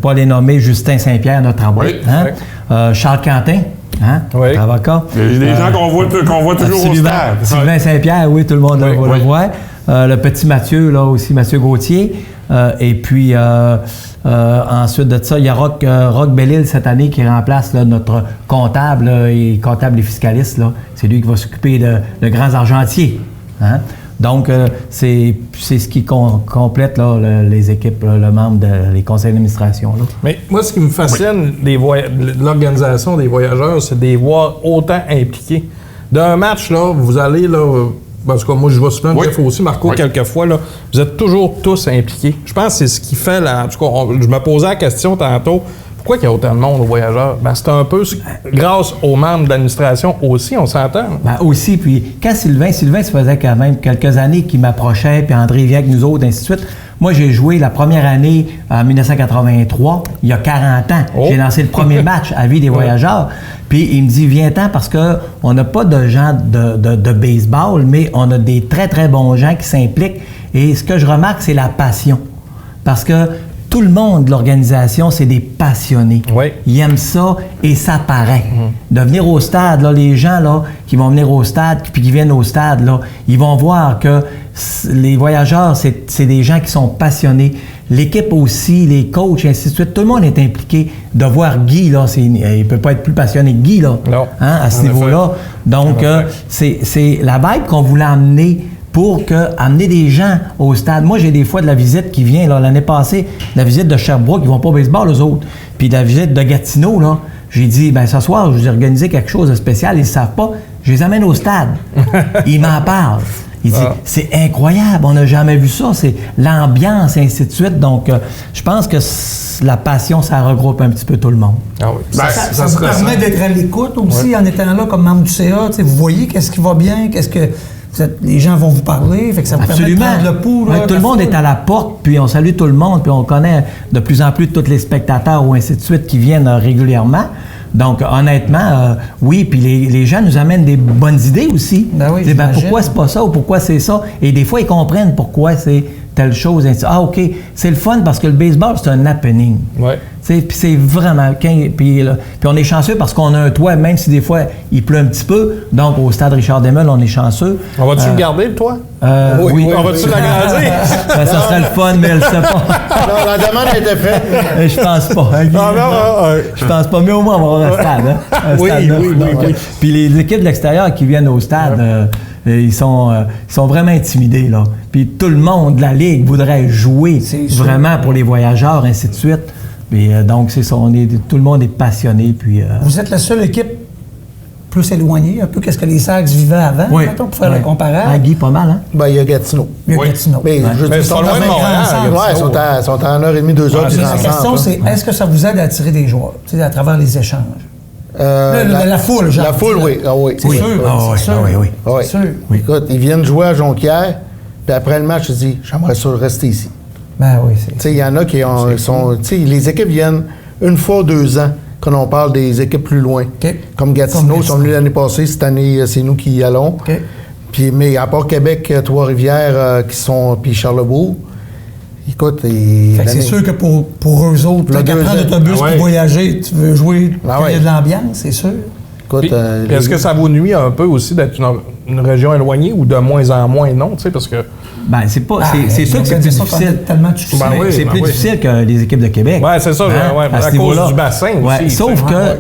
Pas les nommer Justin Saint-Pierre, notre avocat. Oui, Charles Quentin, Oui. notre avocat. Des gens qu'on voit toujours au stade. Sylvain Saint-Pierre, oui, tout le monde Oui, le voit. Le petit Mathieu, là aussi, Mathieu Gauthier. Et puis, ensuite de ça, il y a Roch Bellil cette année qui remplace là, notre comptable et fiscaliste. Là. C'est lui qui va s'occuper de grands argentiers. Hein? Donc, c'est ce qui complète là, les équipes, là, le membre des conseils d'administration. Là. Mais moi, ce qui me fascine de l'organisation des voyageurs, c'est de les voir autant impliqués. D'un match, là, vous allez, là, parce que moi, je vais souvent le aussi, Marco, quelques fois, là, vous êtes toujours tous impliqués. Je pense que c'est ce qui fait, en tout cas, je me posais la question tantôt, pourquoi il y a autant de monde aux voyageurs? Ben, c'est un peu grâce aux membres de l'administration aussi, on s'entend. Ben aussi, puis quand Sylvain, ça faisait quand même quelques années qu'il m'approchait, puis André vient avec nous autres, ainsi de suite. Moi, j'ai joué la première année en 1983, il y a 40 ans. Oh. J'ai lancé le premier match à Vie des voyageurs. Puis il me dit, viens-t'en parce qu'on n'a pas de gens de baseball, mais on a des très, très bons gens qui s'impliquent. Et ce que je remarque, c'est la passion. Parce que tout le monde de l'organisation, c'est des passionnés. Oui. Ils aiment ça et ça paraît. De venir au stade, là, les gens là, qui vont venir au stade puis qui viennent au stade, là, ils vont voir que les voyageurs, c'est des gens qui sont passionnés. L'équipe aussi, les coachs, ainsi de suite, tout le monde est impliqué. De voir Guy, là, il ne peut pas être plus passionné que Guy, là, Non. hein, à ce niveau-là. Donc, c'est la vibe qu'on voulait amener pour amener des gens au stade. Moi, j'ai des fois de la visite qui vient, là, l'année passée, la visite de Sherbrooke, ils vont pas au baseball, eux autres. Puis de la visite de Gatineau, là, j'ai dit, ce soir, je vous ai organisé quelque chose de spécial, ils ne savent pas. Je les amène au stade. Ils m'en parlent. Il dit, c'est incroyable, on n'a jamais vu ça, c'est l'ambiance, et ainsi de suite. Donc, je pense que la passion, ça regroupe un petit peu tout le monde. Ah oui. Ça vous permet d'être à l'écoute aussi en étant là comme membre du CA. Vous voyez qu'est-ce qui va bien, les gens vont vous parler, fait que ça vous permet de prendre le pouls. Là, tout le monde est à la porte, puis on salue tout le monde, puis on connaît de plus en plus tous les spectateurs ou ainsi de suite qui viennent régulièrement. Donc, honnêtement, oui, puis les gens nous amènent des bonnes idées aussi. Ben oui, pourquoi c'est pas ça ou pourquoi c'est ça? Et des fois, ils comprennent pourquoi c'est telle chose. Ah, OK, c'est le fun parce que le baseball, c'est un happening. Ouais. Puis c'est vraiment... Puis on est chanceux parce qu'on a un toit, même si des fois, il pleut un petit peu. Donc, au stade Richard Desmeules, on est chanceux. On va-tu le garder, le toit? Oui. On va-tu l'agrandir? Ça serait le fun, mais elle ne sait pas. Non, la demande a été faite. Je pense pas. Je pense pas, mais au moins, on va avoir un stade. Hein? Oui. Puis les équipes de l'extérieur qui viennent au stade... ils sont vraiment intimidés, là. Puis tout le monde de la Ligue voudrait jouer vraiment pour les voyageurs, ainsi de suite. Puis, donc, c'est ça, tout le monde est passionné. Puis, Vous êtes la seule équipe plus éloignée, un peu qu'est-ce que les Sags vivaient avant, pour faire le comparable. À Guy, pas mal, hein? Ben, il y a Gatineau. Il y a Gatineau. Mais ils sont loin de Montréal. Ils sont à 1h30, 2 heures. La question, c'est est-ce que ça vous aide à attirer des joueurs, à travers les échanges? La foule, genre. La foule, oui. Ah, oui. C'est sûr. Oui. Sûr. Écoute, ils viennent jouer à Jonquière, puis après le match, ils disent j'aimerais ça rester ici. Ben oui, tu sais, il y en a qui sont. Tu sais, les équipes viennent une fois 2 ans quand on parle des équipes plus loin. Comme Gatineau, ils sont venus l'année passée. Cette année, c'est nous qui y allons. Puis, mais à part Québec, Trois-Rivières, puis Charlebourg. Écoute, c'est sûr que pour eux autres, quand tu prends l'autobus pour voyager, tu veux jouer quand il y a de l'ambiance, c'est sûr. Écoute, est-ce que ça vous nuit un peu aussi d'être une région éloignée ou de moins en moins non, tu sais, parce que... Ben, c'est sûr que c'est plus difficile. C'est plus difficile que les équipes de Québec. Oui, c'est ça, à cause du bassin aussi. Sauf que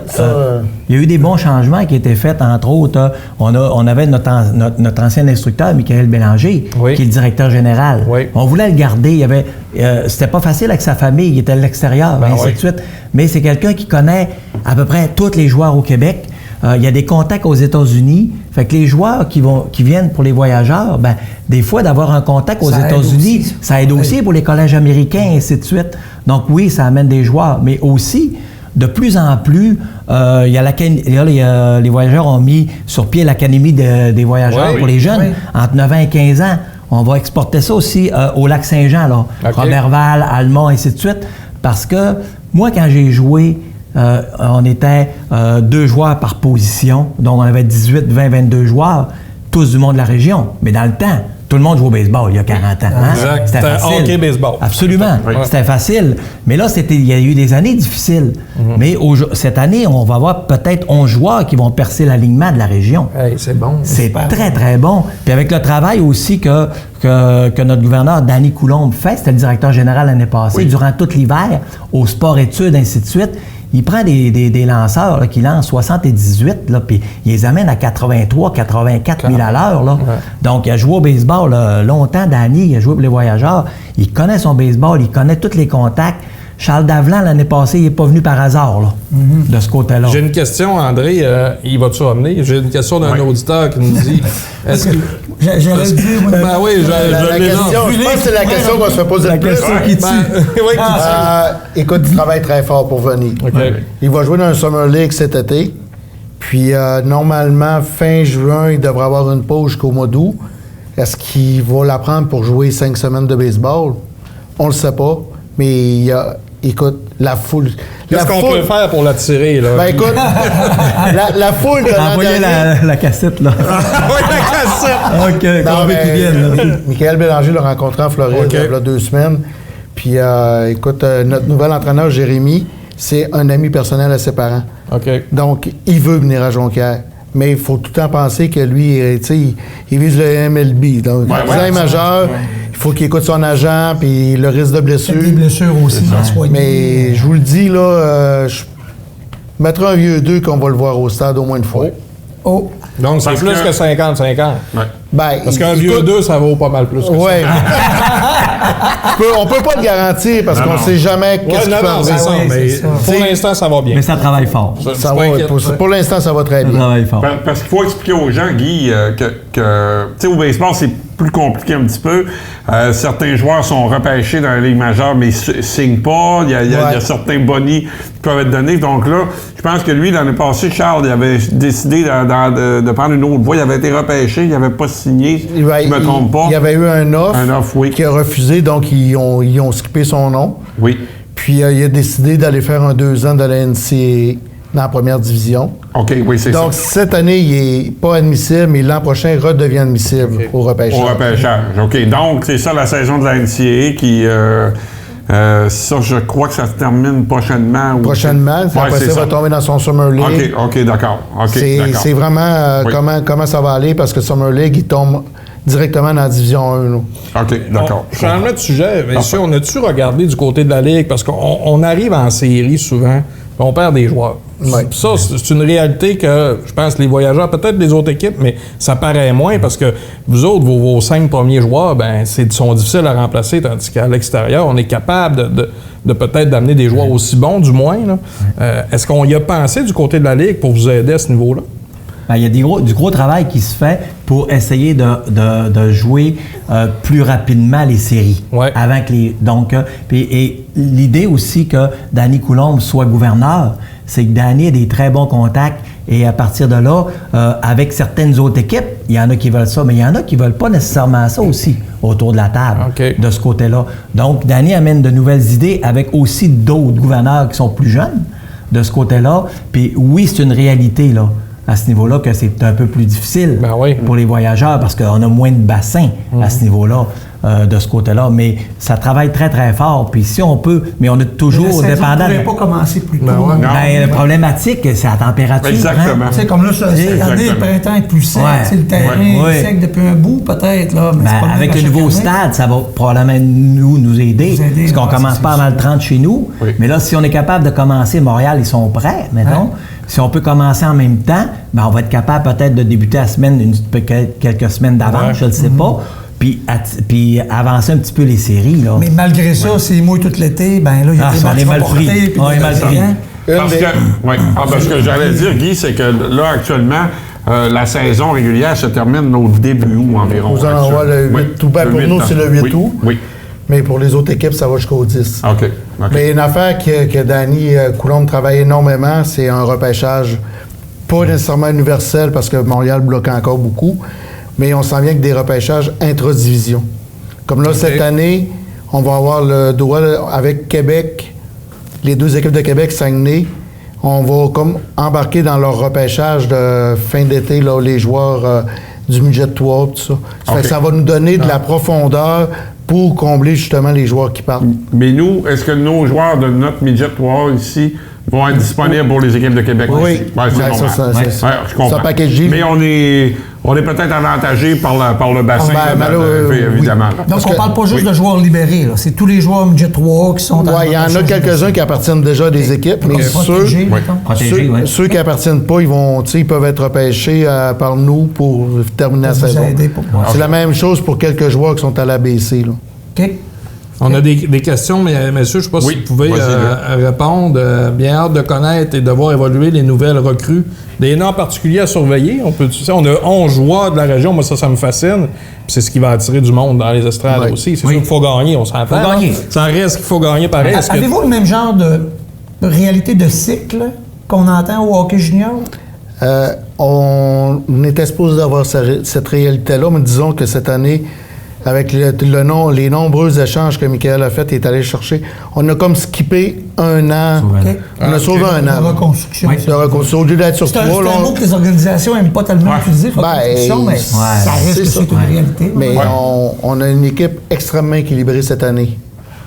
il y a eu des bons changements qui étaient faits, entre autres. On avait notre ancien instructeur, Michael Bélanger, qui est le directeur général. On voulait le garder. C'était pas facile avec sa famille, il était à l'extérieur, ainsi de suite. Mais c'est quelqu'un qui connaît à peu près tous les joueurs au Québec. Il y a des contacts aux États-Unis. Fait que les joueurs qui viennent pour les voyageurs, ben, des fois, d'avoir un contact aux États-Unis, ça aide aussi pour les collèges américains, et ainsi de suite. Donc oui, ça amène des joueurs. Mais aussi, de plus en plus, les voyageurs ont mis sur pied l'Académie des voyageurs pour les jeunes, entre 9 ans et 15 ans. On va exporter ça aussi au Lac-Saint-Jean, là. Roberval, Almont, ainsi de suite. Parce que moi, quand j'ai joué, on était 2 joueurs par position, donc on avait 18, 20, 22 joueurs, tous du monde de la région. Mais dans le temps, tout le monde joue au baseball il y a 40 ans. Hein? Exact. C'était facile. Hockey, baseball. Absolument. C'était facile. Mais là, il y a eu des années difficiles. Mais cette année, on va avoir peut-être 11 joueurs qui vont percer l'alignement de la région. Hey, c'est bon. C'est très, très bon. Puis avec le travail aussi que notre gouverneur, Danny Coulombe, fait, c'était le directeur général l'année passée, durant tout l'hiver, au sport-études, ainsi de suite. Il prend des lanceurs là, qui lancent 78, là, puis il les amène à 83, 84 000 à l'heure. Là. Donc, il a joué au baseball longtemps, Danny, il a joué pour les voyageurs. Il connaît son baseball, il connaît tous les contacts. Charles Davelan, l'année passée, il n'est pas venu par hasard, là, de ce côté-là. J'ai une question, André, il va-tu revenir? J'ai une question d'un auditeur qui nous dit... Est-ce que... J'aurais dit... Ben oui, je l'ai je pense que c'est la question qu'on se fait poser. La question qui tue. Écoute, il travaille très fort pour venir. Il va jouer dans un Summer League cet été. Puis, normalement, fin juin, il devrait avoir une pause jusqu'au mois d'août. Est-ce qu'il va la prendre pour jouer 5 semaines de baseball? On le sait pas. Mais il y a... Écoute, la foule... Qu'est-ce qu'on peut faire pour l'attirer, là? Ben écoute, la foule de envoyez la cassette, là. Envoyez la cassette! OK, qu'on veut qu'il vienne. Michael Bélanger l'a rencontré en Floride il y a 2 semaines. Puis, écoute, notre nouvel entraîneur, Jérémy, c'est un ami personnel à ses parents. Donc, il veut venir à Jonquière. Mais il faut tout le temps penser que lui, tu sais, il vise le MLB. Donc, le majeur, il faut qu'il écoute son agent, puis le risque de blessure. Des blessures aussi, mais je vous le dis, là, je mettrai un vieux 2 qu'on va le voir au stade au moins une fois. Donc, c'est plus que 50-50. Ben, parce qu'un vieux 2, ça vaut pas mal plus que ça. On peut pas le garantir parce qu'on sait jamais qu'est-ce qui peut arriver. Pour l'instant, ça va bien. Mais ça travaille fort. Pour l'instant, ça va très bien. Ça travaille fort. Parce qu'il faut expliquer aux gens, Guy, que tu sais, au baseball, c'est plus compliqué un petit peu. Certains joueurs sont repêchés dans la Ligue majeure, mais ne signent pas. Il y a certains bonnies qui peuvent être donnés. Donc là, je pense que lui, l'année passée, Charles, il avait décidé de prendre une autre voie. Il avait été repêché, il n'avait pas signé, si je ne me trompe pas. Il y avait eu un offre oui. qui a refusé, donc ils ont skippé son nom. Oui. Puis il a décidé d'aller faire un 2 ans de la NCAA dans la première division. OK, oui, c'est ça. Donc, cette année, il n'est pas admissible, mais l'an prochain, il redevient admissible au repêchage. Au repêchage, OK. Donc, c'est ça la saison de la NCAA qui... ça, je crois que ça se termine prochainement. Prochainement. Après ça, il va tomber dans son Summer League. OK, d'accord. C'est vraiment comment ça va aller, parce que Summer League, il tombe directement dans la Division 1. Là. OK, d'accord. Changement de sujet, messieurs, on a-tu regardé du côté de la Ligue? Parce qu'on arrive en série souvent, on perd des joueurs. Ouais. Ça, c'est une réalité que, je pense, les voyageurs, peut-être les autres équipes, mais ça paraît moins parce que vous autres, vos 5 premiers joueurs, sont difficiles à remplacer, tandis qu'à l'extérieur, on est capable de peut-être d'amener des joueurs aussi bons, du moins. Là. Est-ce qu'on y a pensé du côté de la Ligue pour vous aider à ce niveau-là? Il y a du gros travail qui se fait pour essayer de jouer plus rapidement les séries. Ouais. Avant que et l'idée aussi que Danny Coulombe soit gouverneur, c'est que Danny a des très bons contacts et à partir de là, avec certaines autres équipes, il y en a qui veulent ça, mais il y en a qui ne veulent pas nécessairement ça aussi autour de la table, de ce côté-là. Donc, Danny amène de nouvelles idées avec aussi d'autres gouverneurs qui sont plus jeunes de ce côté-là. Puis oui, c'est une réalité, là. À ce niveau-là, que c'est un peu plus difficile pour les voyageurs parce qu'on a moins de bassins à ce niveau-là, de ce côté-là. Mais ça travaille très, très fort. Puis si on peut, mais on est toujours dépendant. On ne pourrait pas commencer plus tôt. La problématique, c'est la température. Exactement. Tu sais, comme là, cette année, le printemps est plus sec. Le terrain est sec depuis un bout, peut-être. Là, mais avec le nouveau stade, ça va probablement nous aider. Parce qu'on commence pas à mal 30 chez nous. Oui. Mais là, si on est capable de commencer, Montréal, ils sont prêts, mettons. Si on peut commencer en même temps, on va être capable peut-être de débuter la semaine, quelques semaines d'avance, je ne sais pas. Puis avancer un petit peu les séries. Là. Mais malgré ça, s'il mouille tout l'été, il y a des matchs mal pris. On est mal pris. Parce que j'allais dire, Guy, c'est que là, actuellement, la saison régulière se termine au début août environ. Vous en avez le 8 août. Pour nous, c'est le 8 août. Oui. Mais pour les autres équipes, ça va jusqu'au 10. OK. Mais une affaire que Danny Coulombe travaille énormément, c'est un repêchage, pas nécessairement universel parce que Montréal bloque encore beaucoup, mais on s'en vient avec des repêchages intra-division. Comme là, cette année, on va avoir le droit avec Québec, les 2 équipes de Québec, Saguenay, on va comme embarquer dans leur repêchage de fin d'été, là, les joueurs du midget 3, tout ça. Ça fait que ça va nous donner de la profondeur pour combler justement les joueurs qui partent. Mais nous, est-ce que nos joueurs de notre midget 3 ici vont être disponibles pour les équipes de Québec aussi? Oui, je comprends. Ça package. Mais on est peut-être avantagé par le bassin, évidemment. Donc, on ne parle pas juste de joueurs libérés. Là. C'est tous les joueurs midget 3 qui sont... Oui, il y en a quelques-uns qui appartiennent déjà à des équipes, mais ceux qui n'appartiennent pas, ils peuvent être repêchés par nous pour terminer la saison. C'est la même chose pour quelques joueurs qui sont à l'ABC. OK. On a des questions, mais messieurs, je ne sais pas si vous pouvez répondre. Bien hâte de connaître et de voir évoluer les nouvelles recrues. Des noms particuliers à surveiller. On a 11 joueurs de la région. Moi, ça me fascine. Puis c'est ce qui va attirer du monde dans les estrades aussi. C'est sûr qu'il faut gagner, on s'entend. Il faut gagner. Ça reste qu'il faut gagner pareil. Avez-vous le même genre de réalité de cycle qu'on entend au hockey junior? On était supposé avoir cette réalité-là, mais disons que cette année, avec les nombreux échanges que Michael a fait, il est allé chercher. On a comme skippé un an. Okay. On a sauvé un an. De reconstruction. Au lieu d'être sur 3. C'est un mot que les organisations n'aiment pas tellement utiliser, reconstruction, mais ça reste que c'est une réalité. Mais on a une équipe extrêmement équilibrée cette année.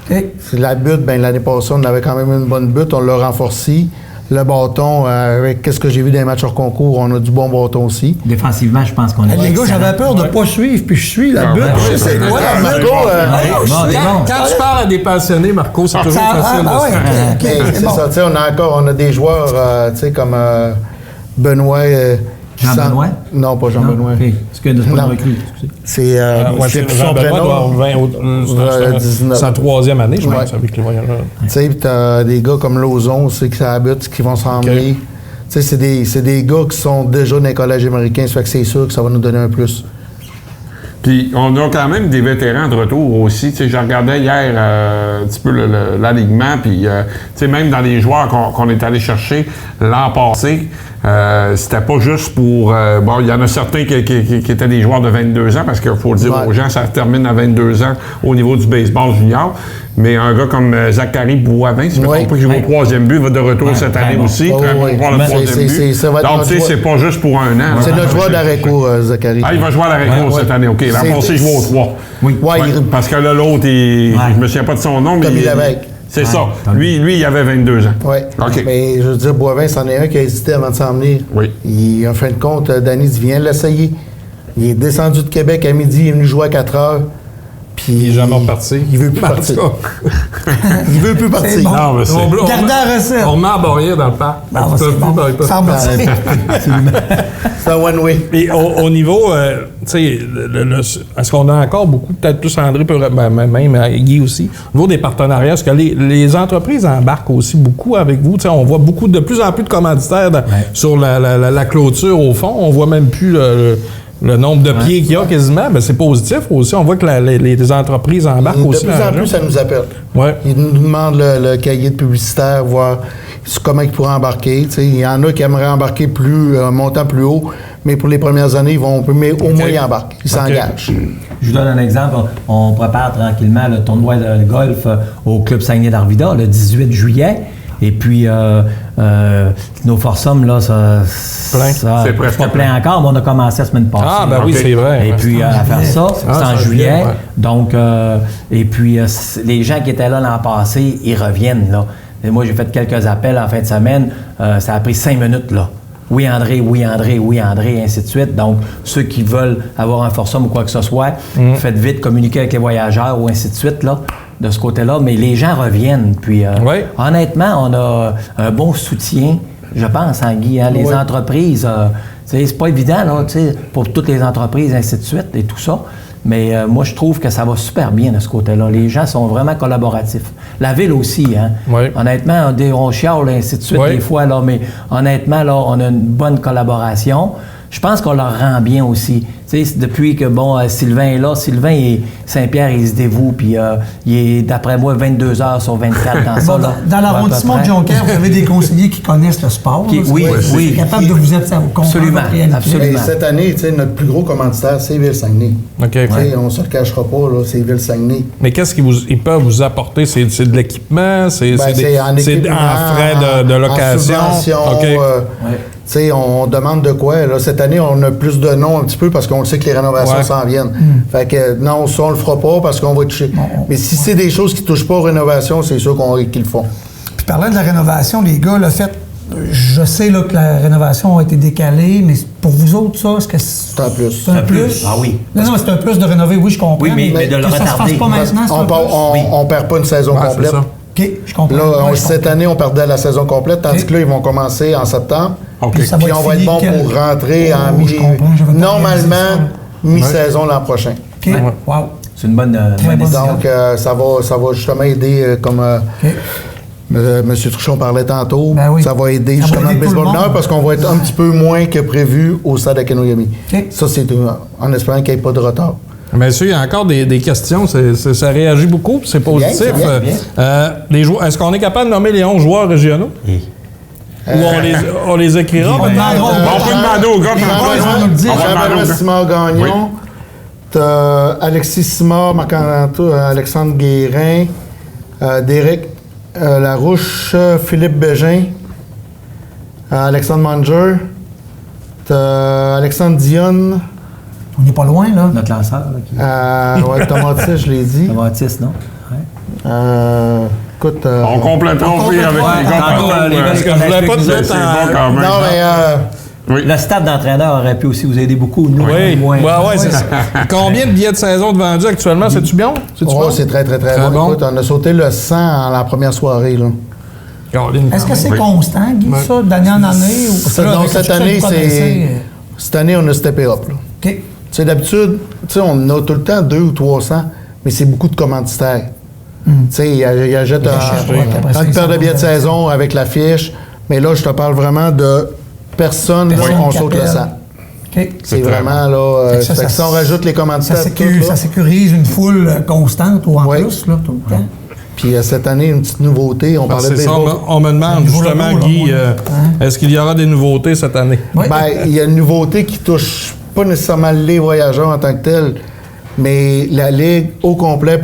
Okay. La butte, l'année passée, on avait quand même une bonne butte. On l'a renforcée. Le bâton, avec ce que j'ai vu dans les matchs hors concours, on a du bon bâton aussi. Défensivement, je pense qu'on est les gars, j'avais peur de ne pas suivre, puis je suis la butte. C'est quoi, Marco? Quand tu parles à des passionnés, Marco, c'est toujours facile. C'est ça, on a des joueurs, comme Benoît... Jean-Benoît? Non, pas Jean-Benoît. C'est pas recrue. C'est Jean-Benoît c'est sa 3e année, je pense, avec les voyageurs. Tu sais, t'as des gars comme Lauzon, c'est que ça habite, qui vont s'en emmener. Tu sais, c'est des gars qui sont déjà dans les collèges américains, ça fait que c'est sûr que ça va nous donner un plus. Puis on a quand même des vétérans de retour aussi. Tu sais, je regardais hier un petit peu l'alignement, puis tu sais, même dans les joueurs qu'on est allé chercher l'an passé, c'était pas juste pour... bon, il y en a certains qui étaient des joueurs de 22 ans, parce qu'il faut le dire aux gens, ça termine à 22 ans au niveau du baseball junior. Mais un gars comme Zachary Boivin, si je ne me trompe pas, qui joue au troisième but, va de retour cette année aussi. Très bon joueur le troisième but. Donc, tu sais, c'est pas juste pour un an. C'est notre joueur d'arrêt-court, Zachary. Ah, il va jouer à l'arrêt-court cette année, OK. L'an passé, il joue au 3. Oui. Parce que là, l'autre, je me souviens pas de son nom, mais... C'est ça. Lui, il avait 22 ans. Oui. OK. Mais je veux dire, Boivin, c'en est un qui a hésité avant de s'en venir. Oui. En fin de compte, Danny dit, viens l'essayer. Il est descendu de Québec à midi, il est venu jouer à 4 heures. Puis il n'est jamais reparti. Il veut plus partir. Il veut plus partir. Bon. Non, mais Gardez la recette. On remet à Borrier dans le parc. C'est un one-way. Et au niveau, tu sais, est-ce qu'on a encore beaucoup, peut-être plus André, même Guy aussi, au niveau des partenariats, est-ce que les entreprises embarquent aussi beaucoup avec vous? Tu sais, on voit de plus en plus de commanditaires sur la clôture au fond. On voit même plus le nombre de pieds qu'il y a quasiment. Ben, c'est positif aussi. On voit que les entreprises embarquent aussi. De plus en plus, ça nous appelle. Ouais. Ils nous demandent le cahier de publicitaire, voir comment ils pourraient embarquer. Tu sais, il y en a qui aimeraient embarquer un montant plus haut, mais pour les premières années, au moins ils embarquent. Ils s'engagent. Je vous donne un exemple. On prépare tranquillement le tournoi de golf au Club Saguenay-Darvida le 18 juillet. Et puis, nos forsums, là, c'est presque plein encore, mais on a commencé la semaine passée. Ah, ben oui, c'est vrai. Et puis, à faire ça, c'est en juillet. Ouais. Donc, et puis, les gens qui étaient là l'an passé, ils reviennent, là. Et moi, j'ai fait quelques appels en fin de semaine. Ça a pris 5 minutes, là. Oui, André, oui, André, oui, André, et ainsi de suite. Donc, ceux qui veulent avoir un forsum ou quoi que ce soit, faites vite, communiquez avec les voyageurs ou ainsi de suite, là, de ce côté-là. Mais les gens reviennent. Puis, honnêtement, on a un bon soutien, je pense, en Guy. Hein, les entreprises, c'est pas évident, là, pour toutes les entreprises, ainsi de suite, et tout ça. Mais moi, je trouve que ça va super bien de ce côté-là. Les gens sont vraiment collaboratifs. La ville aussi, hein. Oui. Honnêtement, on chiale, ainsi de suite, des fois, là, mais honnêtement, là, on a une bonne collaboration. Je pense qu'on leur rend bien aussi. Tu sais, depuis que, Sylvain est là, Saint-Pierre, il se dévoue, puis il est, d'après moi, 22 heures sur 24 dans ça. Dans l'arrondissement de Jonquière, vous avez des conseillers qui connaissent le sport. Oui. Capable de vous aider à vous comprendre. Absolument. Et cette année, notre plus gros commanditaire, c'est Ville-Saguenay. Okay. On ne se le cachera pas, là, c'est Ville-Saguenay. Mais qu'est-ce qu'ils peuvent vous apporter? C'est de l'équipement? C'est en frais de location? En subvention. On demande de quoi? Là, cette année, on a plus de noms un petit peu parce qu'on sait que les rénovations s'en viennent. Fait que non, ça, on le fera pas parce qu'on va toucher. Mais si c'est des choses qui ne touchent pas aux rénovations, c'est sûr qu'ils le font. Puis parlant de la rénovation, les gars, le fait, je sais là, que la rénovation a été décalée, mais pour vous autres, ça, est-ce que c'est un plus? C'est un plus? Ah oui. Non, c'est un plus de rénover, oui, je comprends. Oui, mais de le retarder. Ça se fasse pas maintenant, on perd pas une saison complète. OK, je comprends. Là, cette année, on perdait la saison complète, tandis que là, ils vont commencer en septembre. Puis on va être bon pour rentrer en normalement mi-saison l'an prochain. OK. Wow. C'est une bonne décision. Donc, ça va justement aider, comme M. Truchon parlait tantôt, ça va aider justement le baseball mineur parce qu'on va être un petit peu moins que prévu au stade Akinojami. Ça, c'est en espérant qu'il n'y ait pas de retard. Messieurs, il y a encore des questions. Ça réagit beaucoup, c'est positif. Est-ce qu'on est capable de nommer les 11 joueurs régionaux? Ou on les écrira? On peut demander au gars. Jean-Bernard Simard Gagnon, t'as Alexis Simard, Alexandre Guérin, Derek Larouche, Philippe Bégin, Alexandre Manger, t'as Alexandre Dionne. On n'est pas loin, là. Notre lanceur. Tomatis, je l'ai dit. Tomatis, non? Écoute, on complétera avec les gars. Parce que je voulais pas te mettre en... Non, mais... Le staff d'entraîneur aurait pu aussi vous aider beaucoup. Nous, c'est ça. Combien de billets de saison de vendus actuellement? C'est-tu bien? C'est très, très, très bon. Écoute, on a sauté le 100 en la première soirée, là. Est-ce que c'est constant, Guy, ça, d'année en année? Non, cette année, on a steppé up, là. OK. D'habitude, on a tout le temps 200 ou 300, mais c'est beaucoup de commanditaires. Ils achètent une paire de billets de saison avec l'affiche, mais là, je te parle vraiment de personnes, on saute le 100. OK. C'est vraiment, là... Ça, fait que si on rajoute les commanditaires... Ça sécurise une foule constante ou en plus, là, tout le temps. Puis cette année, une petite nouveauté, on parlait de baseball. On me demande justement, Guy, est-ce qu'il y aura des nouveautés cette année? Oui. Ben, il y a une nouveauté qui touche pas nécessairement les voyageurs en tant que tels, mais la Ligue au complet,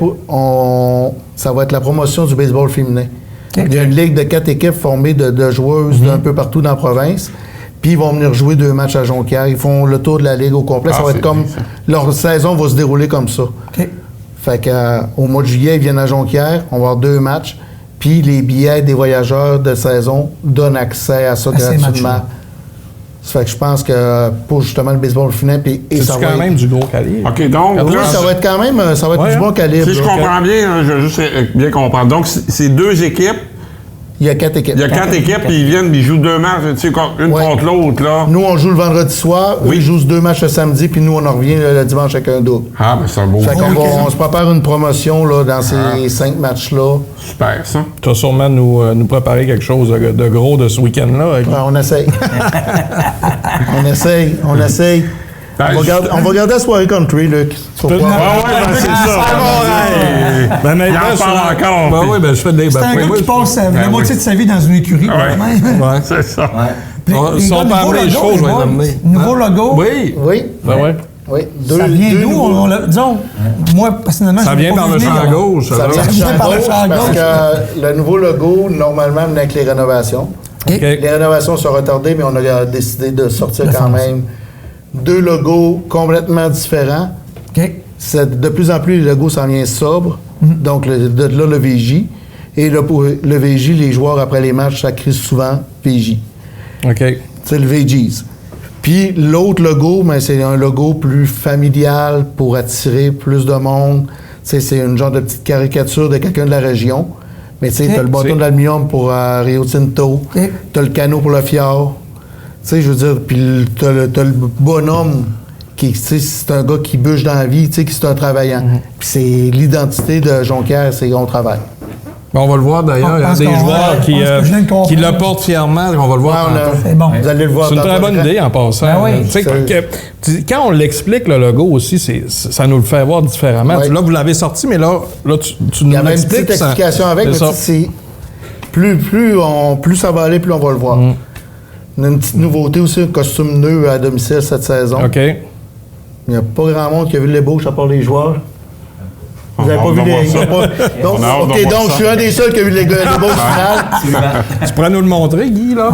ça va être la promotion du baseball féminin. Okay. Il y a une Ligue de 4 équipes formée de joueuses d'un peu partout dans la province. Puis ils vont venir jouer 2 matchs à Jonquière. Ils font le tour de la Ligue au complet. Ça va être comme... Leur saison va se dérouler comme ça. Okay. Fait qu'au mois de juillet, ils viennent à Jonquière. On va avoir 2 matchs. Puis les billets des voyageurs de saison donnent accès à ça gratuitement. Ça fait que je pense que pour justement le baseball féminin... C'est quand même du gros calibre. OK, donc... Oui, ça va être quand même du bon calibre. Si je comprends bien, je veux juste bien comprendre. Donc, c'est 2 équipes. Il y a 4 équipes. Il y a 4 équipes, puis ils jouent 2 matchs, tu sais, une contre l'autre, là. Nous, on joue le vendredi soir, eux, ils jouent 2 matchs le samedi, puis nous, on en revient le dimanche avec un double. Ah, ben c'est un beau. Fait qu'on se prépare une promotion, là, dans ces 5 matchs-là. Super, ça. Tu vas sûrement nous préparer quelque chose de gros de ce week-end-là. On essaye. on essaye. On va garder la soirée country, Luc. C'est ça. Ben, il en parle encore. Ben oui, ben je fais des... C'est un gars qui passe la moitié de sa vie dans une écurie, quand même. Ouais, c'est ça. Si on peut amener les choses, je vais les amener. Nouveau logo. Oui. Oui. Ben oui. Oui. Ça vient d'où? Disons, moi, personnellement, ça vient par le champ gauche. Ça vient par le champ gauche. Parce que le nouveau logo, normalement, venait avec les rénovations. Les rénovations sont retardées, mais on a décidé de sortir quand même 2 logos complètement différents. De plus en plus, les logos s'en viennent sobres. Donc, de là, le VJ. Et le VJ, les joueurs, après les matchs, ça crie souvent VJ. OK. C'est le VJs. Puis l'autre logo, ben, c'est un logo plus familial pour attirer plus de monde. C'est une genre de petite caricature de quelqu'un de la région. Mais tu sais, t'as le bâton d'aluminium pour Rio Tinto. T'as le canot pour le fjord. Tu sais, je veux dire, puis t'as le bonhomme qui, tu sais, c'est un gars qui bûche dans la vie, tu sais, qui c'est un travaillant. Puis c'est l'identité de Jonquière, c'est on travaille. On va le voir d'ailleurs, il y a des joueurs qui le portent fièrement, on va le voir. C'est bon. Vous allez le voir. C'est une très bonne idée en passant. Ben oui. Quand on l'explique, le logo aussi, ça nous le fait voir différemment. Oui. Là, vous l'avez sorti, mais là tu nous l'expliques. Il y a une petite explication avec, mais plus ça va aller, plus on va le voir. On a une petite nouveauté aussi, un costume nœud à domicile cette saison. OK. Il n'y a pas grand monde qui a vu l'ébauche à part les joueurs. Vous n'avez pas vu les... Donc, je suis un des seuls qui a vu les bauches finales. Tu pourrais nous le montrer, Guy, là?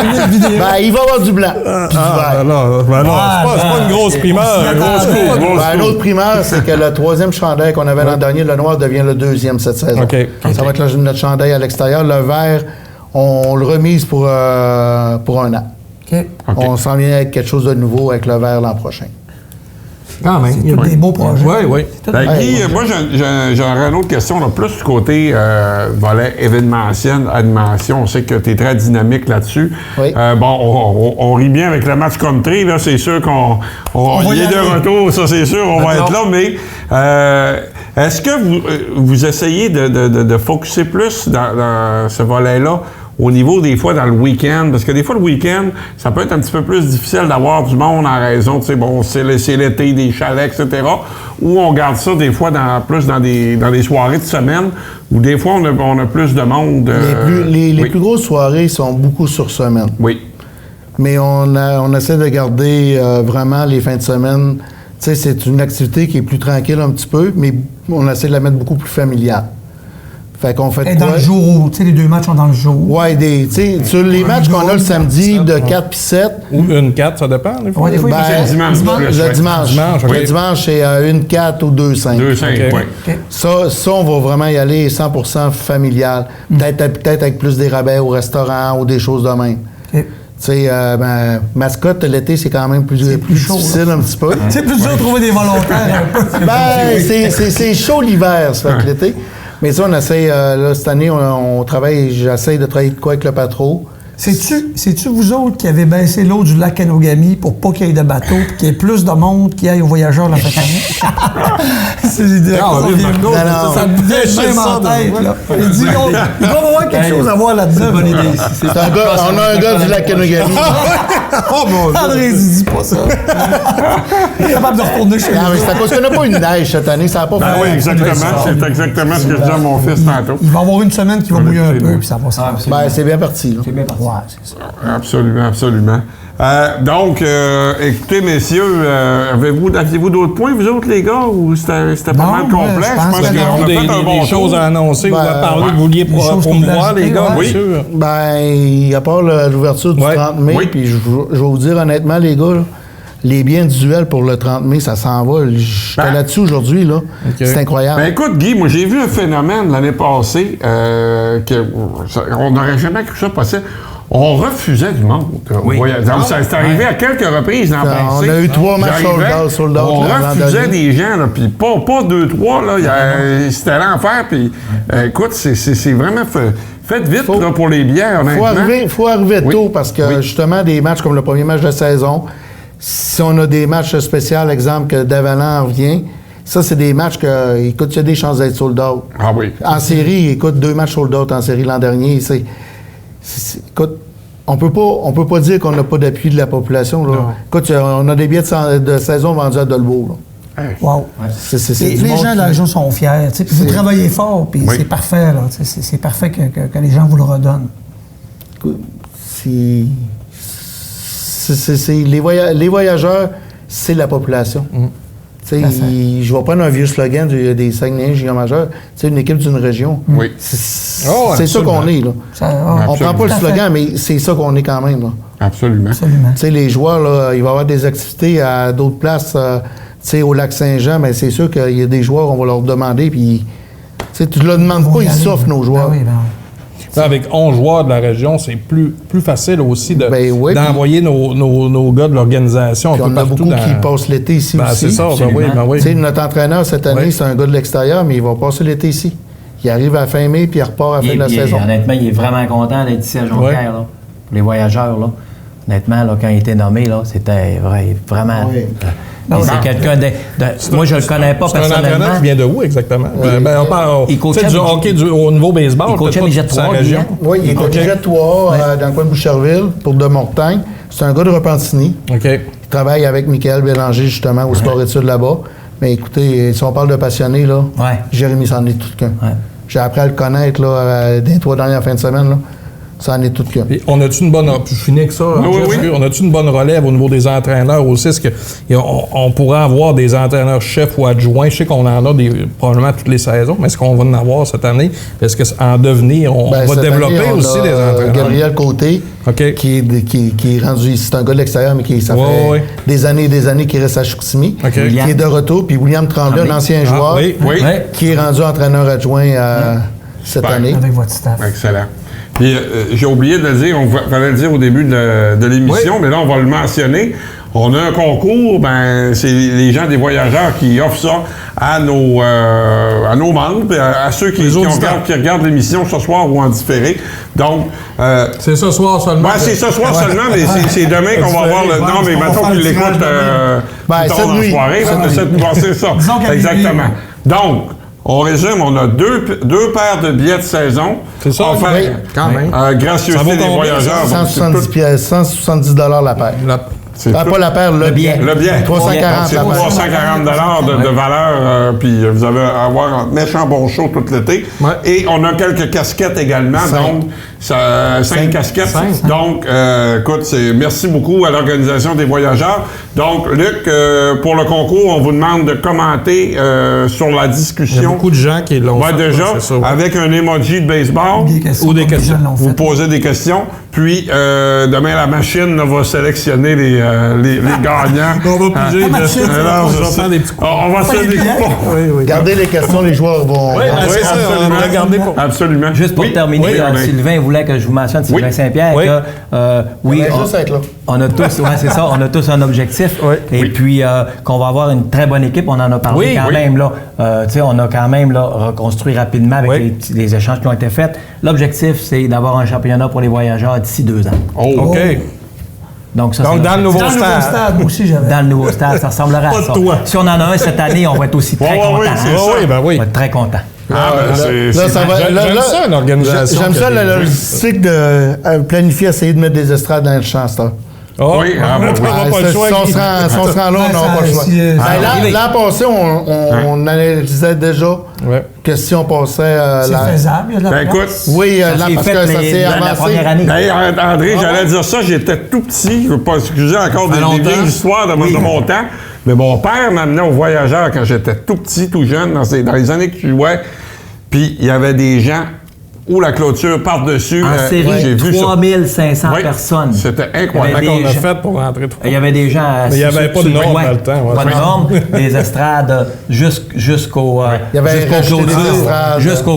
Il va y avoir du blanc. Puis du vert. C'est pas une grosse primeur. Un autre primeur, c'est que le 3e chandail qu'on avait l'an dernier, le noir, devient le 2e cette saison. Ça va être notre chandail à l'extérieur. Le vert, on le remise pour un an. On s'en vient avec quelque chose de nouveau avec le vert l'an prochain. Quand même. C'est tous des beaux projets. Oui. Guy, moi, j'aurais une autre question, là, plus du côté volet événementiel, animation. On sait que tu es très dynamique là-dessus. Oui. On rit bien avec le match country, là, c'est sûr qu'on y est de retour, ça c'est sûr, on va être là, mais est-ce que vous essayez de focusser plus dans ce volet-là au niveau des fois dans le week-end, parce que des fois le week-end, ça peut être un petit peu plus difficile d'avoir du monde en raison, tu sais, bon, c'est l'été, des chalets, etc., ou on garde ça des fois plus dans des soirées de semaine, où des fois on a plus de monde. Les plus grosses soirées sont beaucoup sur semaine. Oui. Mais on essaie de garder vraiment les fins de semaine. Tu sais, c'est une activité qui est plus tranquille un petit peu, mais on essaie de la mettre beaucoup plus familiale. Fait qu'on fait dans le jour, tu sais, les 2 matchs sont dans le jour. Ouais, tu sais, sur les matchs qu'on a le samedi de 4 puis 7. Ou une 4, ça dépend. Des fois. Des fois, c'est le dimanche. Le dimanche. Le dimanche, c'est une 4 ou 2-5. 2-5, oui. Ça, on va vraiment y aller 100% familial. Peut-être avec plus des rabais au restaurant ou des choses de même. Tu sais, mascotte, l'été, c'est quand même plus difficile là. Un petit peu. C'est plus dur de trouver des volontaires. C'est chaud l'hiver, ça fait que l'été. Mais ça, on essaie, là, cette année, on travaille, j'essaie de travailler de quoi avec le patron. C'est-tu vous autres qui avez baissé l'eau du lac Kenogami pour pas qu'il y ait de bateaux et qu'il y ait plus de monde qui aille aux voyageurs la fin année? Ça me vient même en tête, là. Il dit, il va y avoir quelque chose à voir là-dedans. C'est une bonne idée. On a un gars du lac Kenogami. Oh mon Dieu! André, il dit pas ça. Il est capable de retourner chez lui. Non, mais c'est à cause qu'on n'a pas une neige cette année, ça n'a pas Oui, exactement. C'est exactement ce que je dis à mon fils tantôt. Il va y avoir une semaine qui va mouiller un peu, puis ça va s'arranger. Ben, c'est bien parti, là. C'est bien parti. Ouais, c'est ça. Absolument, absolument. Donc, écoutez, messieurs, aviez-vous d'autres points, vous autres, les gars, ou c'était pas Non, mal moi, complet? je pense qu'on a Des fait un bon choses tour. à annoncer ou à parler que vous vouliez pour me voir, les gars, bien sûr. Ben, à part l'ouverture du 30 mai, puis je vais vous dire honnêtement, les gars, là, les biens individuels pour le 30 mai, ça s'en va. J'étais là-dessus aujourd'hui, là. C'est incroyable. Ben écoute, Guy, moi j'ai vu un phénomène l'année passée on n'aurait jamais cru ça possible. On refusait du monde. Donc, c'est arrivé à quelques reprises l'an passé. On a eu 3 matchs sold out. On refusait des gens, là, puis pas 2-3. C'était l'enfer. Puis écoute, c'est vraiment... Faites vite là, pour les bières, honnêtement. Faut arriver tôt parce que, justement, des matchs comme le premier match de saison, si on a des matchs spéciaux, exemple que Davenant revient, ça, c'est des matchs que, écoute, il y a des chances d'être sold out. Ah oui. En série, écoute, 2 matchs sold out en série l'an dernier, écoute, on peut pas dire qu'on n'a pas d'appui de la population. Là. Écoute, on a des billets de saison vendus à Dolbeau. Wow. Les gens de la région sont fiers. Puis vous travaillez fort, puis c'est parfait. Là, c'est parfait que les gens vous le redonnent. Les voyageurs, c'est la population. Je vais prendre un vieux slogan des Saguenayens juniors majeurs. C'est une équipe d'une région. Oui. C'est ça qu'on est. Là. On prend pas le slogan, mais c'est ça qu'on est quand même. Là. Absolument. Les joueurs, là, il va y avoir des activités à d'autres places. Au lac Saint-Jean, mais c'est sûr qu'il y a des joueurs, on va leur demander. Puis, tu ne leur demandes pas, ils s'offrent, nos joueurs. Avec 11 joueurs de la région, c'est plus facile aussi d'envoyer nos gars de l'organisation un peu partout. On a beaucoup qui passent l'été ici aussi. C'est ça, oui. Notre entraîneur, cette année, c'est un gars de l'extérieur, mais il va passer l'été ici. Il arrive à fin mai, puis il repart à la fin de la saison. Honnêtement, il est vraiment content d'être ici à Jonquière, là, pour les voyageurs. Là. Honnêtement, là, quand il était nommé, là, c'était vraiment... Oui. C'est quelqu'un de... Moi, je le connais pas personnellement. C'est un entraîneur qui vient de où, exactement? On parle du hockey au niveau baseball. Il coachait Midget 3. Oui, il coachait Midget 3 dans le coin de Boucherville pour de Mortagne. C'est un gars de Repentigny. Il travaille avec Michael Bélanger, justement, au sport-études là-bas. Mais écoutez, si on parle de passionné, là, Jérémy, c'en est tout qu'un. J'ai appris à le connaître là, des 3 dernières fins de semaine. Là. Ça en est tout cas. On a-tu une bonne... Je finis avec ça. On a-tu une bonne relève au niveau des entraîneurs aussi? Est-ce qu'on pourrait avoir des entraîneurs chefs ou adjoints? Je sais qu'on en a probablement toutes les saisons, mais est-ce qu'on va en avoir cette année? Est-ce qu'en devenir, on va développer année, aussi des entraîneurs? Gabriel Côté, qui est rendu ici. C'est un gars de l'extérieur, mais ça fait des années et des années qu'il reste à Chicoutimi, qui est de retour. Puis William Tremblay, un ancien joueur, qui est rendu entraîneur adjoint cette année. Avec votre staff. Excellent. Puis j'ai oublié de le dire, fallait le dire au début de l'émission, mais là, on va le mentionner. On a un concours, c'est les gens des voyageurs qui offrent ça à nos membres, à ceux qui regardent l'émission ce soir ou en différé. Donc... c'est ce soir seulement. C'est ce soir seulement, mais c'est demain qu'on va avoir le... Non, mais mettons qu'ils l'écoutent plus tard dans la soirée. C'est ça. Exactement. Donc... On résume, on a deux paires de billets de saison. C'est ça, quand même. Gracieuseté des voyageurs. 170 $ la paire. Pas la paire, le billet. Le billet. 340 $340 de valeur. Puis vous allez avoir un méchant bon show tout l'été. Et on a quelques casquettes également. Donc, 5 casquettes. Donc, écoute, merci beaucoup à l'Organisation des voyageurs. Donc, Luc, pour le concours, on vous demande de commenter sur la discussion. Il y a beaucoup de gens qui l'ont fait. Déjà, avec un emoji de baseball ou des questions. Vous posez des questions. Puis, demain, la machine va sélectionner les gagnants. On va piger. On va faire des coupons. Gardez les questions, les joueurs vont... Oui, c'est ça. On va garder pour... Absolument. Juste pour terminer, Sylvain voulait que je vous mentionne, Sylvain Saint-Pierre, on a tous, c'est ça, on a tous un objectif. Et puis, qu'on va avoir une très bonne équipe, on en a parlé quand même. Là, on a quand même reconstruit rapidement avec les échanges qui ont été faits. L'objectif, c'est d'avoir un championnat pour les voyageurs d'ici 2 ans. Oh. OK. Donc, ça, dans le nouveau stade. Moi aussi, j'avais. Dans le nouveau stade, ça ressemblerait à ça. Si on en a un cette année, on va être aussi très content. Oui. On va être très content. J'aime ça, une organisation. J'aime ça, la logistique de planifier, essayer de mettre des estrades dans le champ, ça. Oh, oui, on n'a pas le choix. Si on se rend là, on n'aura pas le choix. L'an passé, on analysait déjà que si on passait... c'est faisable, il y a de la place. Écoute, oui, parce que ça s'est avancé. La première année. André, j'allais dire ça, j'étais tout petit. Je ne veux pas excuser encore des vieilles histoires de mon temps. Mais mon père m'amenait au voyageur quand j'étais tout petit, tout jeune, dans les années que je jouais. Puis il y avait des gens où la clôture par-dessus. En série, j'ai vu 3500 personnes. C'était incroyable. Qu'on a fait pour rentrer. Il y avait des gens... Mais il n'y avait pas de normes dans le temps. Pas de normes, des estrades jusqu'aux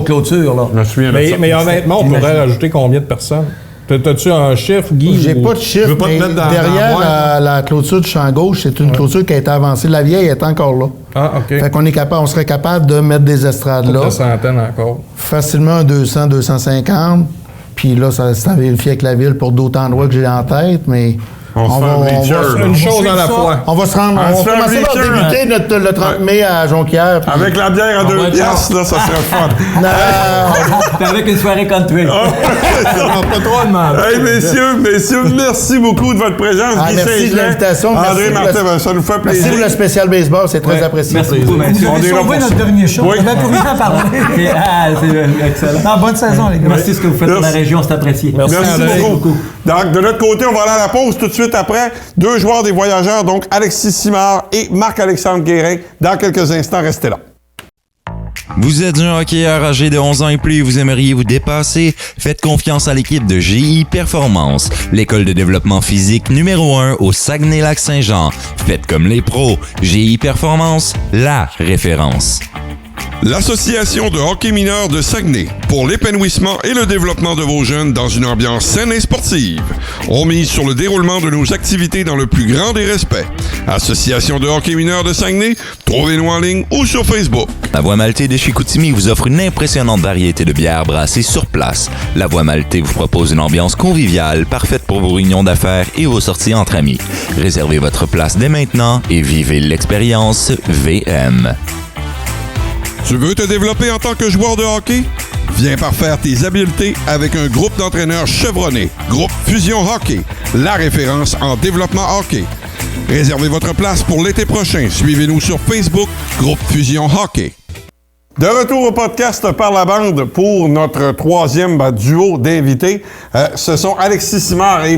clôtures. Là. Je me souviens de ça. Mais honnêtement, on pourrait rajouter combien de personnes? T'as-tu un chiffre, Guy? J'ai pas de chiffre, mais derrière la clôture du champ gauche, c'est une clôture qui a été avancée. La vieille est encore là. Ah, OK. Fait qu'on est capable, on serait capable de mettre des estrades là. Une centaine encore. Facilement 200, 250. Puis là, c'est à vérifier avec la ville pour d'autres endroits que j'ai en tête, mais... On va une chose à la fois. On va se rendre. On va commencer par débuter le 30 mai à Jonquière. Avec la bière à 2 piastres, là, ça serait fun. Puis avec une soirée country. Pas trop demander. Hey, messieurs, merci beaucoup de votre présence. Merci de l'invitation. André Martin, ça nous fait plaisir. Merci pour le spécial baseball, c'est très apprécié. Merci beaucoup, monsieur. On est sauvé notre dernier show. On avait pour rien parler. C'est excellent. Bonne saison, les gars. Merci de ce que vous faites pour la région, c'est apprécié. Merci beaucoup. Donc, de notre côté, on va aller à la pause tout de suite après. 2 joueurs des Voyageurs, donc Alexis Simard et Marc-Alexandre Guérin. Dans quelques instants, restez là. Vous êtes un hockeyeur âgé de 11 ans et plus et vous aimeriez vous dépasser? Faites confiance à l'équipe de GI Performance, l'école de développement physique numéro 1 au Saguenay-Lac-Saint-Jean. Faites comme les pros. GI Performance, la référence. L'Association de hockey mineur de Saguenay, pour l'épanouissement et le développement de vos jeunes dans une ambiance saine et sportive. On mise sur le déroulement de nos activités dans le plus grand des respects. Association de hockey mineur de Saguenay, trouvez-nous en ligne ou sur Facebook. La Voie Maltée de Chicoutimi vous offre une impressionnante variété de bières brassées sur place. La Voie Maltée vous propose une ambiance conviviale, parfaite pour vos réunions d'affaires et vos sorties entre amis. Réservez votre place dès maintenant et vivez l'expérience VM. Tu veux te développer en tant que joueur de hockey? Viens parfaire tes habiletés avec un groupe d'entraîneurs chevronnés. Groupe Fusion Hockey, la référence en développement hockey. Réservez votre place pour l'été prochain. Suivez-nous sur Facebook, Groupe Fusion Hockey. De retour au podcast par la bande pour notre troisième duo d'invités. Ce sont Alexis Simard et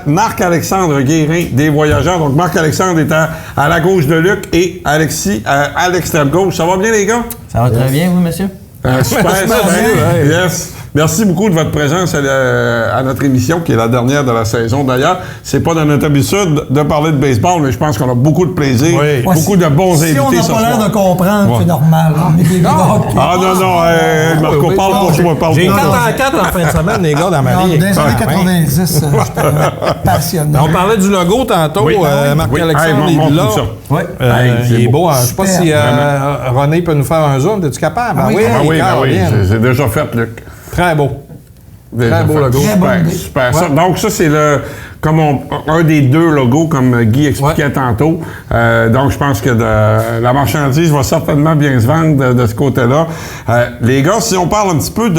Marc-Alexandre Guérin des Voyageurs. Donc, Marc-Alexandre est à la gauche de Luc et Alexis à l'extrême gauche. Ça va bien, les gars? Ça va très bien, vous, monsieur? Super. Yes. Merci beaucoup de votre présence à notre émission, qui est la dernière de la saison d'ailleurs. C'est pas dans notre habitude de parler de baseball, mais je pense qu'on a beaucoup de plaisir, beaucoup de bons invités. Si on n'a pas l'air de comprendre, c'est normal. Non, Marco, parle pour toi. J'ai 4 en 4 en fin de semaine, les gars, dans ma vie. Dans les années 90, j'étais passionné. On parlait du logo tantôt, Marc-Alexandre est là. Oui. Il est beau. Je ne sais pas si René peut nous faire un zoom. Es-tu capable? Oui, c'est déjà fait, Luc. Très beau. Très beau logo. Super. Ça, donc, ça, c'est un des 2 logos, comme Guy expliquait tantôt. Donc, je pense que la marchandise va certainement bien se vendre de ce côté-là. Les gars, si on parle un petit peu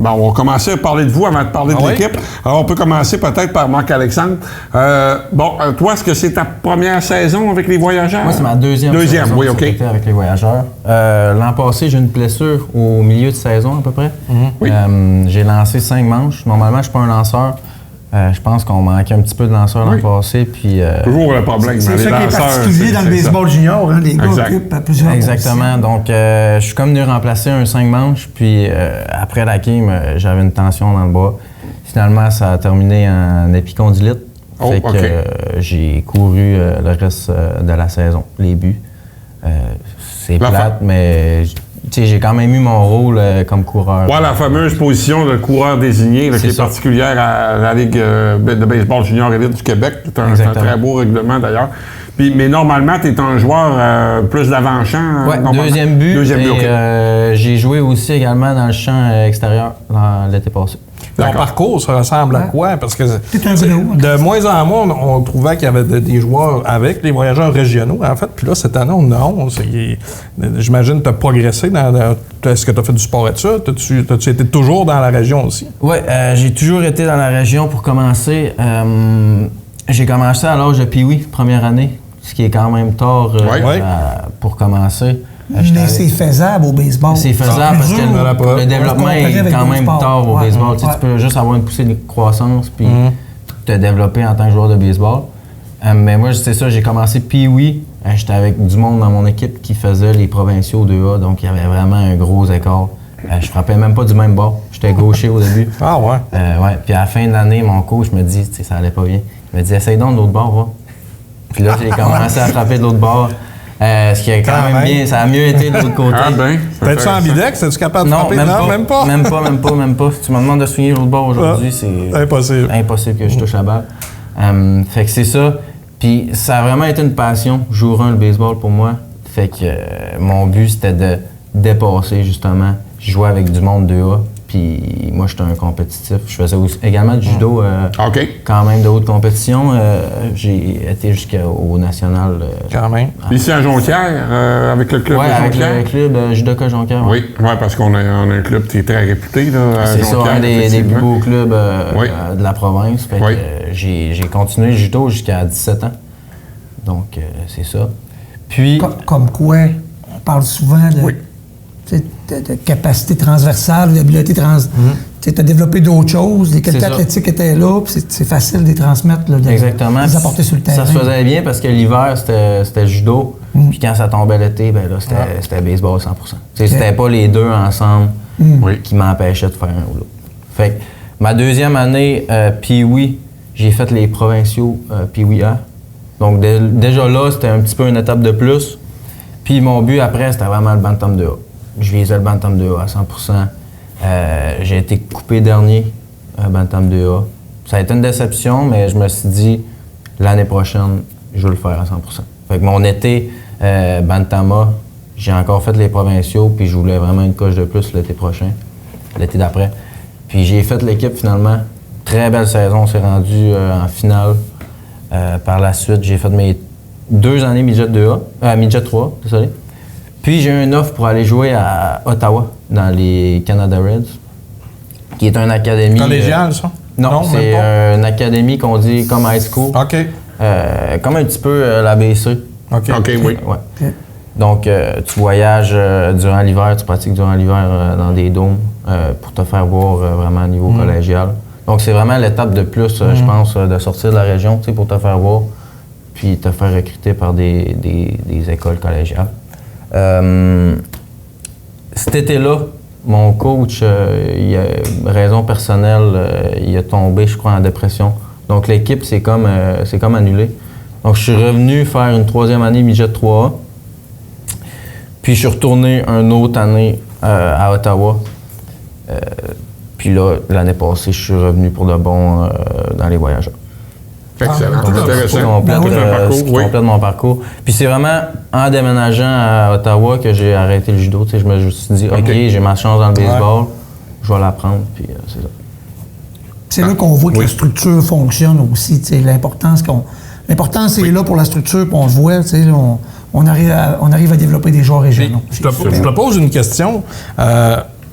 on va commencer à parler de vous avant de parler de l'équipe. Alors, on peut commencer peut-être par Marc-Alexandre. Toi, est-ce que c'est ta première saison avec les Voyageurs? Moi, c'est ma deuxième saison oui, OK. avec les Voyageurs. L'an passé, j'ai eu une blessure au milieu de saison, à peu près. Oui. J'ai lancé 5 manches. Normalement, je ne suis pas un lanceur. Je pense qu'on manquait un petit peu de lanceurs l'an passé. Puis, toujours le problème. C'est ça qui est particulier dans le baseball junior. Les gars occupent à plusieurs Exactement. Donc, je suis comme venu remplacer un 5 manches. Puis, après la game, j'avais une tension dans le bras. Finalement, ça a terminé en épicondylite. Fait que j'ai couru le reste de la saison, les buts. C'est plate, mais... j'ai quand même eu mon rôle comme coureur. La fameuse position de coureur désigné qui est particulière à la Ligue de baseball junior élite du Québec. C'est un très beau règlement d'ailleurs. Mais normalement, tu es un joueur plus d'avant-champ. Oui, deuxième but. J'ai joué aussi également dans le champ extérieur l'été passé. Ton parcours, ça ressemble à quoi? Parce que C'est un vélo. de moins en moins, on trouvait qu'il y avait des joueurs avec les voyageurs régionaux, en fait. Puis là, cette année, non. J'imagine que tu as progressé est-ce que tu as fait du sport et tout ça? As-tu été toujours dans la région aussi? Oui, j'ai toujours été dans la région pour commencer. J'ai commencé à l'âge de Pee-Wee, première année, ce qui est quand même tard pour commencer. Mais c'est faisable au baseball. C'est faisable parce que le développement est quand même tard au baseball. Tu peux juste avoir une poussée de croissance puis te développer en tant que joueur de baseball. Mais moi, c'est ça, j'ai commencé Pee-Wee. J'étais avec du monde dans mon équipe qui faisait les provinciaux 2A, donc il y avait vraiment un gros écart. Je frappais même pas du même bord. J'étais gaucher au début. Ah ouais? Ouais. Puis à la fin de l'année, mon coach me dit, ça allait pas bien. Il me dit, essaye donc de l'autre bord, va. Puis là, j'ai commencé à frapper de l'autre bord. Ce qui est quand même bien, ça a mieux été de l'autre côté. Ah ben. T'es-tu en bidex? Es-tu capable de frapper? Non, même pas. Même pas. Si tu me demandes de swinguer l'autre bord aujourd'hui, c'est impossible que je touche la balle. Fait que c'est ça. Puis ça a vraiment été une passion, jour 1, le baseball pour moi. Fait que mon but, c'était de dépasser justement. Je jouais avec du monde 2A. Puis moi, j'étais un compétitif. Je faisais aussi, également du judo, quand même de haute compétition. J'ai été jusqu'au national. Quand même. Ici à Jonquière, avec le club de Jonquière? Avec le club Judoka Jonquière. Oui, parce qu'on a un club qui est très réputé là, à c'est Jonquière. C'est ça, un des plus beaux clubs de la province. Fait que, j'ai continué le judo jusqu'à 17 ans. Donc, c'est ça. Puis... Comme quoi, on parle souvent de capacité transversale, d'habileté tu as développé d'autres choses, les qualités athlétiques étaient là, puis c'est facile de les transmettre, exactement. de les apporter sur le terrain. Ça se faisait bien parce que l'hiver, c'était judo, puis quand ça tombait l'été, ben là, c'était baseball 100%. C'était pas les deux ensemble qui m'empêchaient de faire un ou l'autre. Fait que ma deuxième année, Pee-Wee, j'ai fait les provinciaux Pee-Wee A. Donc déjà là, c'était un petit peu une étape de plus. Puis mon but après, c'était vraiment le Bantam 2A. Je visais le Bantam 2A à 100%. J'ai été coupé dernier Bantam 2A. Ça a été une déception, mais je me suis dit, l'année prochaine, je veux le faire à 100%. Fait que mon été Bantama, j'ai encore fait les provinciaux, puis je voulais vraiment une coche de plus l'été prochain, l'été d'après. Puis j'ai fait l'équipe finalement. Très belle saison, on s'est rendu en finale. Par la suite, j'ai fait mes 2 années midget 2A, midget 3, désolé. Puis j'ai eu une offre pour aller jouer à Ottawa, dans les Canada Reds, qui est une académie... Collégiale, ça? Non, c'est une académie qu'on dit comme high school. OK. Comme un petit peu la BC. OK, oui. Ouais. Okay. Donc, tu voyages durant l'hiver, tu pratiques durant l'hiver dans des dômes pour te faire voir vraiment au niveau collégial. Donc, c'est vraiment l'étape de plus, je pense, de sortir de la région, pour te faire voir, puis te faire recruter par des écoles collégiales. Cet été-là, mon coach, il a raison personnelle, il a tombé, je crois, en dépression. Donc, l'équipe, c'est comme annulé. Donc, je suis revenu faire une 3e année midget 3A. Puis, je suis retourné une autre année à Ottawa. Puis là, l'année passée, je suis revenu pour de bon dans les voyageurs. Excellent. Donc, intéressant. Je complète mon parcours. Puis c'est vraiment en déménageant à Ottawa que j'ai arrêté le judo. Je me suis dit, OK, j'ai ma chance dans le baseball, je vais la prendre, puis c'est ça. C'est là qu'on voit que la structure fonctionne aussi. L'importance est là pour la structure, puis on le voit. On arrive à développer des joueurs régionaux. Je te pose une question.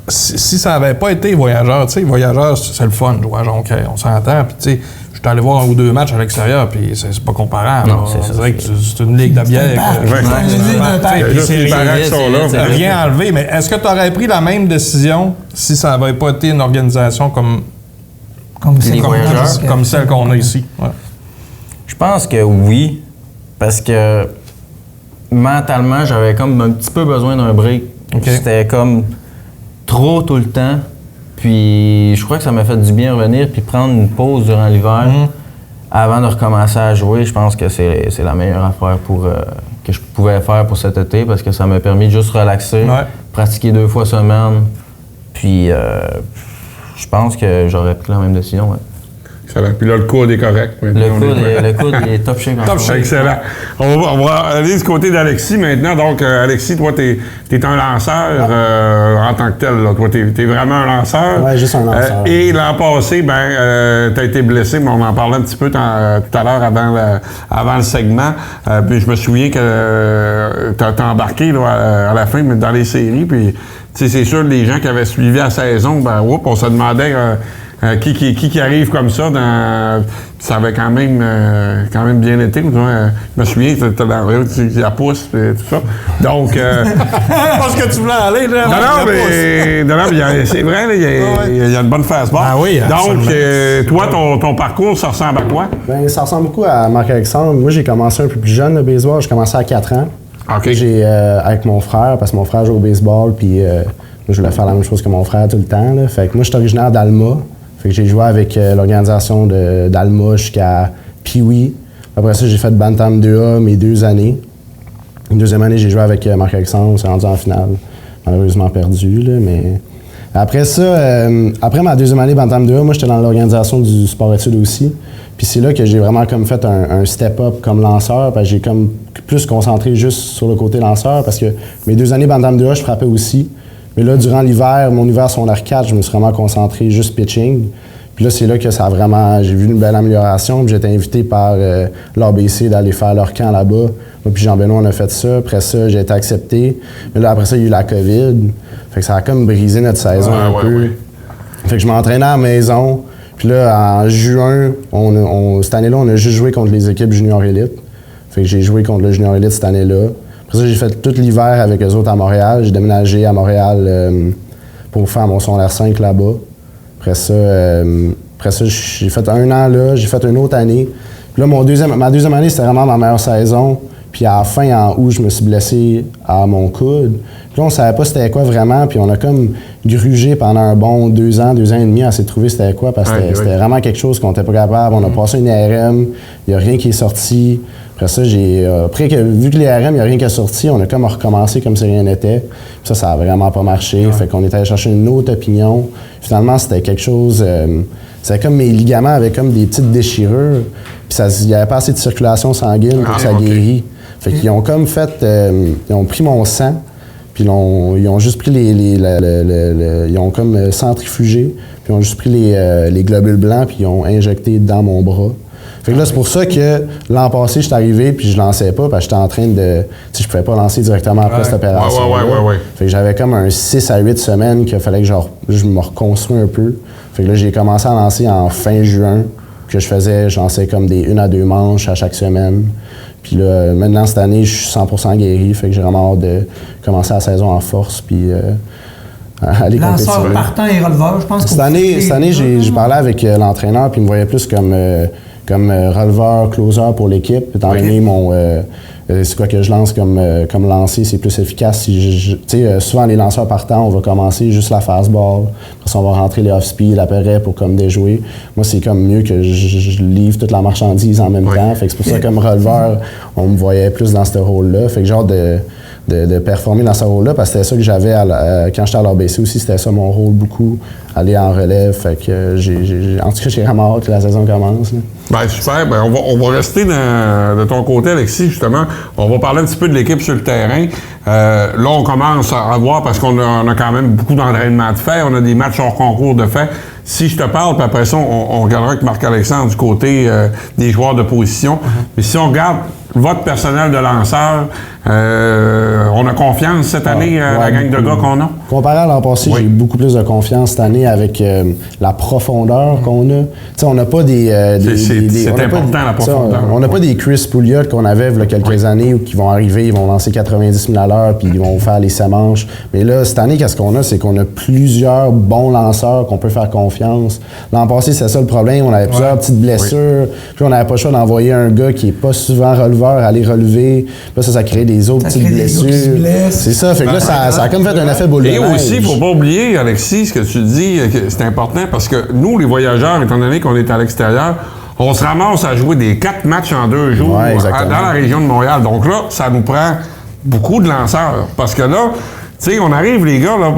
Si ça n'avait pas été Voyageurs, Voyageurs, c'est le fun, jouer à Jonquière, on s'entend. Puis, je suis allé voir 1 ou 2 matchs à l'extérieur, puis c'est pas comparable. Non, c'est vrai que c'est une ligue de bière. Rien enlevé, mais est-ce que tu aurais pris la même décision si ça n'avait pas été une organisation comme celle qu'on a ici? Ouais. Je pense que oui, parce que mentalement, j'avais comme un petit peu besoin d'un break. Okay. C'était comme trop tout le temps. Puis je crois que ça m'a fait du bien revenir puis prendre une pause durant l'hiver avant de recommencer à jouer. Je pense que c'est la meilleure affaire que je pouvais faire pour cet été parce que ça m'a permis de juste relaxer, pratiquer 2 fois semaine. Puis je pense que j'aurais pris la même décision. Ouais. Excellent. Puis là, le coude est correct. Le coude est top shape. Top shape. Excellent. On va aller du côté d'Alexis maintenant. Donc, Alexis, toi, t'es un lanceur en tant que tel. Là. Toi, t'es vraiment un lanceur. Oui, juste un lanceur. Et l'an passé, t'as été blessé, mais on en parlait un petit peu tout à l'heure avant le segment. Puis je me souviens que t'as embarqué là, à la fin, mais dans les séries. Puis, c'est sûr, les gens qui avaient suivi la saison, on se demandait... qui arrive comme ça, ça avait quand même bien été. Je me souviens, t'as la pousse et tout ça. Donc... Parce que tu voulais aller, là. Non, mais c'est vrai, il y a une bonne fastball. Ah oui, donc, toi, ton parcours, ça ressemble à quoi? Ben, ça ressemble beaucoup à Marc-Alexandre. Moi, j'ai commencé un peu plus jeune, le baseball. J'ai commencé à 4 ans. OK. J'ai, avec mon frère, parce que mon frère joue au baseball, puis je voulais faire la même chose que mon frère tout le temps. Là. Fait que moi, je suis originaire d'Alma. Fait que j'ai joué avec l'organisation d'Alma jusqu'à Pee-Wee. Après ça, j'ai fait Bantam 2A mes 2 années. Une deuxième année, j'ai joué avec Marc-Alexandre. On s'est rendu en finale. Malheureusement perdu, là, mais... Après ça, après ma deuxième année Bantam 2A, moi, j'étais dans l'organisation du sport-études aussi. Puis c'est là que j'ai vraiment comme fait un step-up comme lanceur. Parce que j'ai comme plus concentré juste sur le côté lanceur. Parce que mes 2 années Bantam 2A, je frappais aussi. Mais là, durant l'hiver, mon hiver secondaire 4, je me suis vraiment concentré juste pitching. Puis là, c'est là que ça a vraiment... J'ai vu une belle amélioration. Puis j'ai été invité par l'ABC d'aller faire leur camp là-bas. Moi puis Jean-Benoît, on a fait ça. Après ça, j'ai été accepté. Mais là, après ça, il y a eu la COVID. Fait que ça a comme brisé notre saison un peu. Fait que je m'entraînais à la maison. Puis là, en juin, cette année-là, on a juste joué contre les équipes junior élite. Fait que j'ai joué contre le junior élite cette année-là. Après ça, j'ai fait tout l'hiver avec eux autres à Montréal. J'ai déménagé à Montréal pour faire mon secondaire 5 là-bas. Après ça, j'ai fait 1 an là, j'ai fait une autre année. Puis là, ma deuxième année, c'était vraiment ma meilleure saison. Puis à la fin, en août, je me suis blessé à mon coude. Puis là, on savait pas c'était quoi vraiment. Puis on a comme grugé pendant un bon 2 ans et demi à essayer de trouver c'était quoi. Parce que c'était vraiment quelque chose qu'on n'était pas capable. On a passé une IRM, il n'y a rien qui est sorti. Après ça, vu que les IRM, il n'y a rien qui est sorti, on a comme recommencé comme si rien n'était. Puis ça a vraiment pas marché. Fait qu'on est allé chercher une autre opinion. Finalement, c'était quelque chose... c'était comme mes ligaments avaient comme des petites déchirures. Puis il n'y avait pas assez de circulation sanguine pour que ça guérisse. Fait qu'ils ont comme fait... ils ont pris mon sang, puis ils ont juste pris ils ont comme centrifugé, puis ils ont juste pris les globules blancs, puis ils ont injecté dans mon bras. Fait que là, c'est pour ça que l'an passé, je suis arrivé, puis je lançais pas, parce que j'étais en train de... Tu sais, je pouvais pas lancer directement après cette opération. Fait que j'avais comme un 6 à 8 semaines qu'il fallait que je me reconstruise un peu. Fait que là, j'ai commencé à lancer en fin juin, que je lançais comme des 1 à 2 manches à chaque semaine. Puis là, maintenant, cette année, je suis 100% guéri, fait que j'ai vraiment hâte de commencer la saison en force, puis aller compétitionner. Lanceur, partant et releveur, je pense que... Cette année, j'ai parlé avec l'entraîneur, puis il me voyait plus comme releveur, closer pour l'équipe, étant donné c'est quoi que je lance comme lancer, c'est plus efficace. Souvent, les lanceurs partants, on va commencer juste la fastball. Après ça, on va rentrer les off-speed après pour comme déjouer. Moi, c'est comme mieux que je livre toute la marchandise en même temps. Fait que c'est pour ça que comme releveur, on me voyait plus dans ce rôle-là. Fait que genre de performer dans ce rôle-là, parce que c'était ça que j'avais quand j'étais à l'ABC aussi, c'était ça mon rôle beaucoup, aller en relève. Fait que en tout cas, j'ai vraiment hâte que la saison commence. Là. Ben super. Ben, on va rester de ton côté, Alexis, justement. On va parler un petit peu de l'équipe sur le terrain. Là, on commence à voir, parce qu'on a quand même beaucoup d'entraînement de fait. On a des matchs hors concours de fait. Si je te parle, puis après ça, on regardera avec Marc-Alexandre du côté des joueurs de position. Mais si on regarde votre personnel de lanceur, on a confiance cette année la gang de gars qu'on a? Comparé à l'an passé, j'ai beaucoup plus de confiance cette année avec la profondeur qu'on a. T'sais, on n'a pas c'est important, la profondeur. On n'a pas des Chris Pouliot qu'on avait il y a quelques années qui vont arriver, ils vont lancer 90 000 à l'heure puis ils vont faire les manches. Mais là, cette année, qu'est-ce qu'on a? C'est qu'on a plusieurs bons lanceurs qu'on peut faire confiance. L'an passé, c'est ça le problème. On avait plusieurs petites blessures. Puis on n'avait pas le choix d'envoyer un gars qui n'est pas souvent releveur aller relever. Puis là, ça crée des autres petites blessures. C'est ça. Fait que là, ça a comme fait un effet boule de neige. Et aussi, il ne faut pas oublier, Alexis, ce que tu dis, c'est important parce que nous, les voyageurs, étant donné qu'on est à l'extérieur, on se ramasse à jouer des 4 matchs en 2 jours dans la région de Montréal. Donc là, ça nous prend beaucoup de lanceurs. Parce que là, tu sais, on arrive, les gars, là,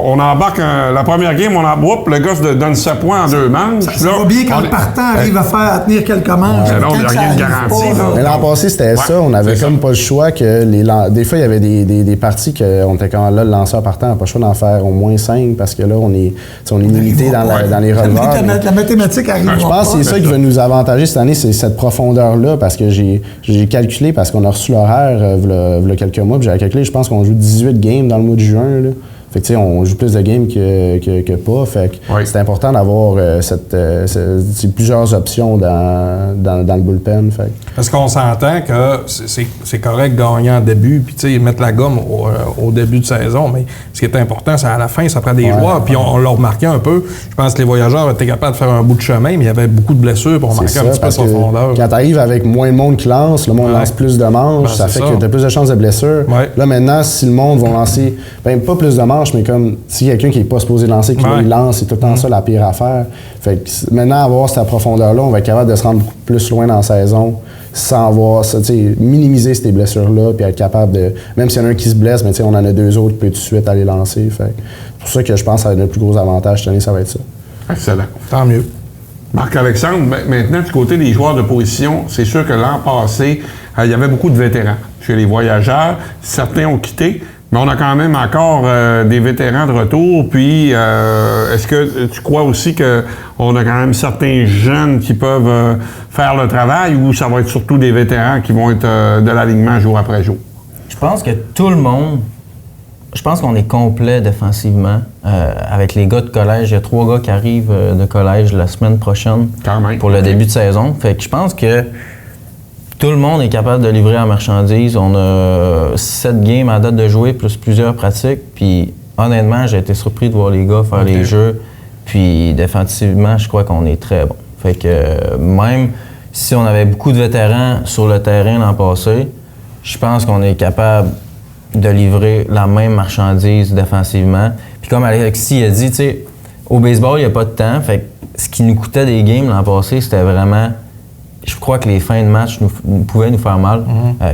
on embarque la première game, le gars se donne 7 points en 2 manches. Ça va bien quand le partant arrive à tenir quelques manches. Non, il n'y a rien de garanti. Mais l'an passé, c'était ça. On avait comme pas le choix que des fois, il y avait des parties qu'on était quand là, le lanceur partant n'a pas le choix d'en faire au moins 5 parce que là, on est limité dans les releveurs. La mathématique arrive. Je pense que c'est ça qui va nous avantager cette année, c'est cette profondeur-là, parce que j'ai calculé, parce qu'on a reçu l'horaire il y a quelques mois, puis j'avais calculé, je pense qu'on joue 18 games dans le mois de juin. Là. Fait que, tu sais, on joue plus de games que pas. Fait que c'est important d'avoir plusieurs options dans le bullpen. Fait. Parce qu'on s'entend que c'est correct de gagner en début, puis tu sais, mettre la gomme au début de saison, mais ce qui est important, c'est à la fin, ça prend des joueurs, puis on l'a remarqué un peu. Je pense que les voyageurs étaient capables de faire un bout de chemin, mais il y avait beaucoup de blessures pour marquer un petit peu de profondeur. Quand tu arrives avec moins de monde qui lance, le monde lance plus de manches, ça fait que tu as plus de chances de blessures. Ouais. Là, maintenant, si le monde va lancer, pas plus de manches, mais comme si quelqu'un qui n'est pas supposé lancer, qui il lance, c'est tout le temps ça la pire affaire. Fait que maintenant, avoir cette profondeur-là, on va être capable de se rendre plus loin dans la saison sans avoir ça, minimiser ces blessures-là, puis être capable de, même s'il y en a un qui se blesse, mais on en a 2 autres qui peuvent tout de suite aller lancer. Fait c'est pour ça que je pense que ça va être le plus gros avantage cette année, ça va être ça. Excellent. Tant mieux. Marc-Alexandre, maintenant, du côté des joueurs de position, c'est sûr que l'an passé, il y avait beaucoup de vétérans chez les voyageurs. Certains ont quitté. Mais on a quand même encore des vétérans de retour. Puis, est-ce que tu crois aussi qu'on a quand même certains jeunes qui peuvent faire le travail ou ça va être surtout des vétérans qui vont être de l'alignement jour après jour? Je pense que tout le monde, je pense qu'on est complet défensivement. Avec les gars de collège, il y a 3 gars qui arrivent de collège la semaine prochaine pour le début de saison. Fait que je pense que tout le monde est capable de livrer en marchandise. On a 7 games à date de jouer, plus plusieurs pratiques. Puis honnêtement, j'ai été surpris de voir les gars faire les jeux. Puis défensivement, je crois qu'on est très bon. Fait que même si on avait beaucoup de vétérans sur le terrain l'an passé, je pense qu'on est capable de livrer la même marchandise défensivement. Puis comme Alexis a dit, tu sais, au baseball, il n'y a pas de temps. Fait que ce qui nous coûtait des games l'an passé, c'était vraiment... Je crois que les fins de match pouvaient nous faire mal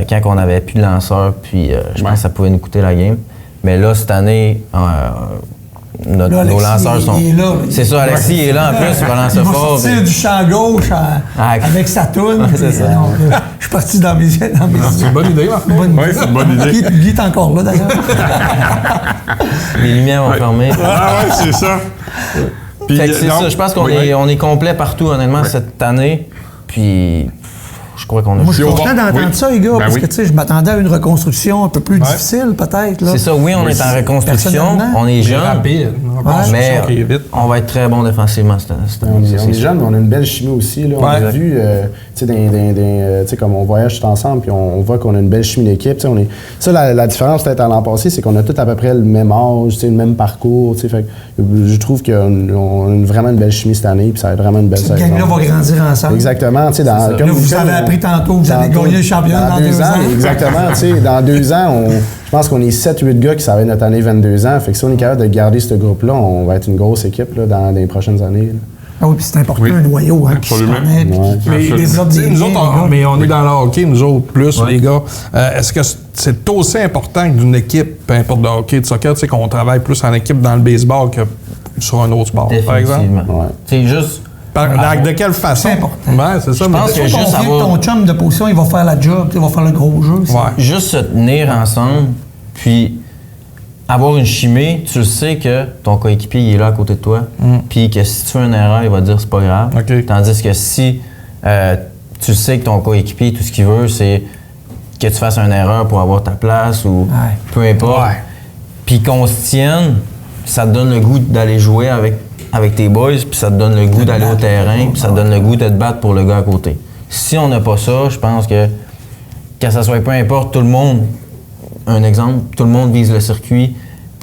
quand on n'avait plus de lanceurs, puis je pense que ça pouvait nous coûter la game. Mais là, cette année, nos lanceurs sont... C'est ça, Alexis est là en plus, il va lancer fort. Il va du champ gauche avec sa toune. C'est ça. Je suis parti dans mes idées. C'est une bonne idée, Marc. Oui, c'est une bonne idée. Guy est encore là, d'ailleurs. Les lumières vont fermer. Ah ouais, c'est ça. Puis, c'est ça, je pense qu'on est complet partout, honnêtement, cette année. Puis, je crois qu'on a... Moi, je suis content d'entendre ça, les gars, parce que, tu sais, je m'attendais à une reconstruction un peu plus difficile, peut-être. C'est ça, oui, on est en reconstruction, on est jeunes, rapide, mais on va être très bon défensivement cette année. On est jeunes, mais on a une belle chimie aussi. Là. On a vu, tu sais, comme on voyage tout ensemble, puis on voit qu'on a une belle chimie d'équipe. Ça, la différence peut-être à l'an passé, c'est qu'on a tous à peu près le même âge, le même parcours. Fait, je trouve qu'on a vraiment une belle chimie cette année, puis ça va être vraiment une belle saison. Cette gang-là va grandir ensemble. Exactement. Comme vous avez appris tantôt, vous allez gagner le championnat dans 2 ans. Exactement. Dans 2 ans, je pense qu'on est 7-8 gars qui ça va être notre année 22 ans. Fait que si on est capable de garder ce groupe-là, on va être une grosse équipe là, dans les prochaines années. Là. Ah oui, puis c'est important, un noyau qui se connaît. Mais les autres, nous autres, mais on est dans le hockey, nous autres, plus, les gars. Est-ce que c'est aussi important que d'une équipe, peu importe de hockey, de soccer, tu sais, qu'on travaille plus en équipe dans le baseball que sur un autre sport, par exemple? C'est juste... De quelle façon? C'est important. Ouais, c'est ça. Je pense que juste ton chum de position, il va faire la job, il va faire le gros jeu. Juste se tenir ensemble, puis avoir une chimie, tu sais que ton coéquipier il est là à côté de toi, puis que si tu fais une erreur, il va te dire c'est pas grave. Tandis que si tu sais que ton coéquipier, tout ce qu'il veut, c'est que tu fasses une erreur pour avoir ta place ou peu importe, puis qu'on se tienne, ça te donne le goût d'aller jouer avec tes boys, puis ça te donne le goût d'aller au terrain, puis ça te donne le goût de te battre pour le gars à côté. Si on n'a pas ça, je pense que ça soit peu importe, tout le monde, un exemple, tout le monde vise le circuit,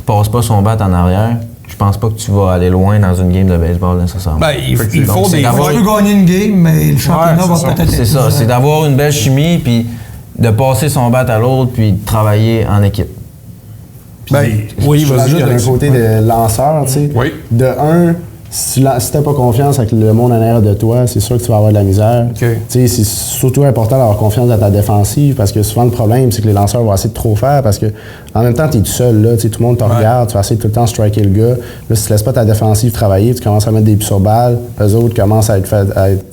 passe pas son bat en arrière, je pense pas que tu vas aller loin dans une game de baseball nécessairement. Ben, il faut des fois... Tu peux gagner une game, mais le championnat va peut-être... C'est ça, c'est d'avoir une belle chimie, puis de passer son bat à l'autre, puis de travailler en équipe. Oui, vas-y. D'un côté de lanceur, tu sais. Oui. De un, si t'as pas confiance avec le monde en arrière de toi, c'est sûr que tu vas avoir de la misère. C'est surtout important d'avoir confiance dans ta défensive parce que souvent le problème, c'est que les lanceurs vont essayer de trop faire parce que en même temps, tu es tout seul, là, tout le monde te regarde, tu vas essayer tout le temps de striker le gars. Là, si tu laisses pas ta défensive travailler, tu commences à mettre des buts sur balle, eux autres commencent à être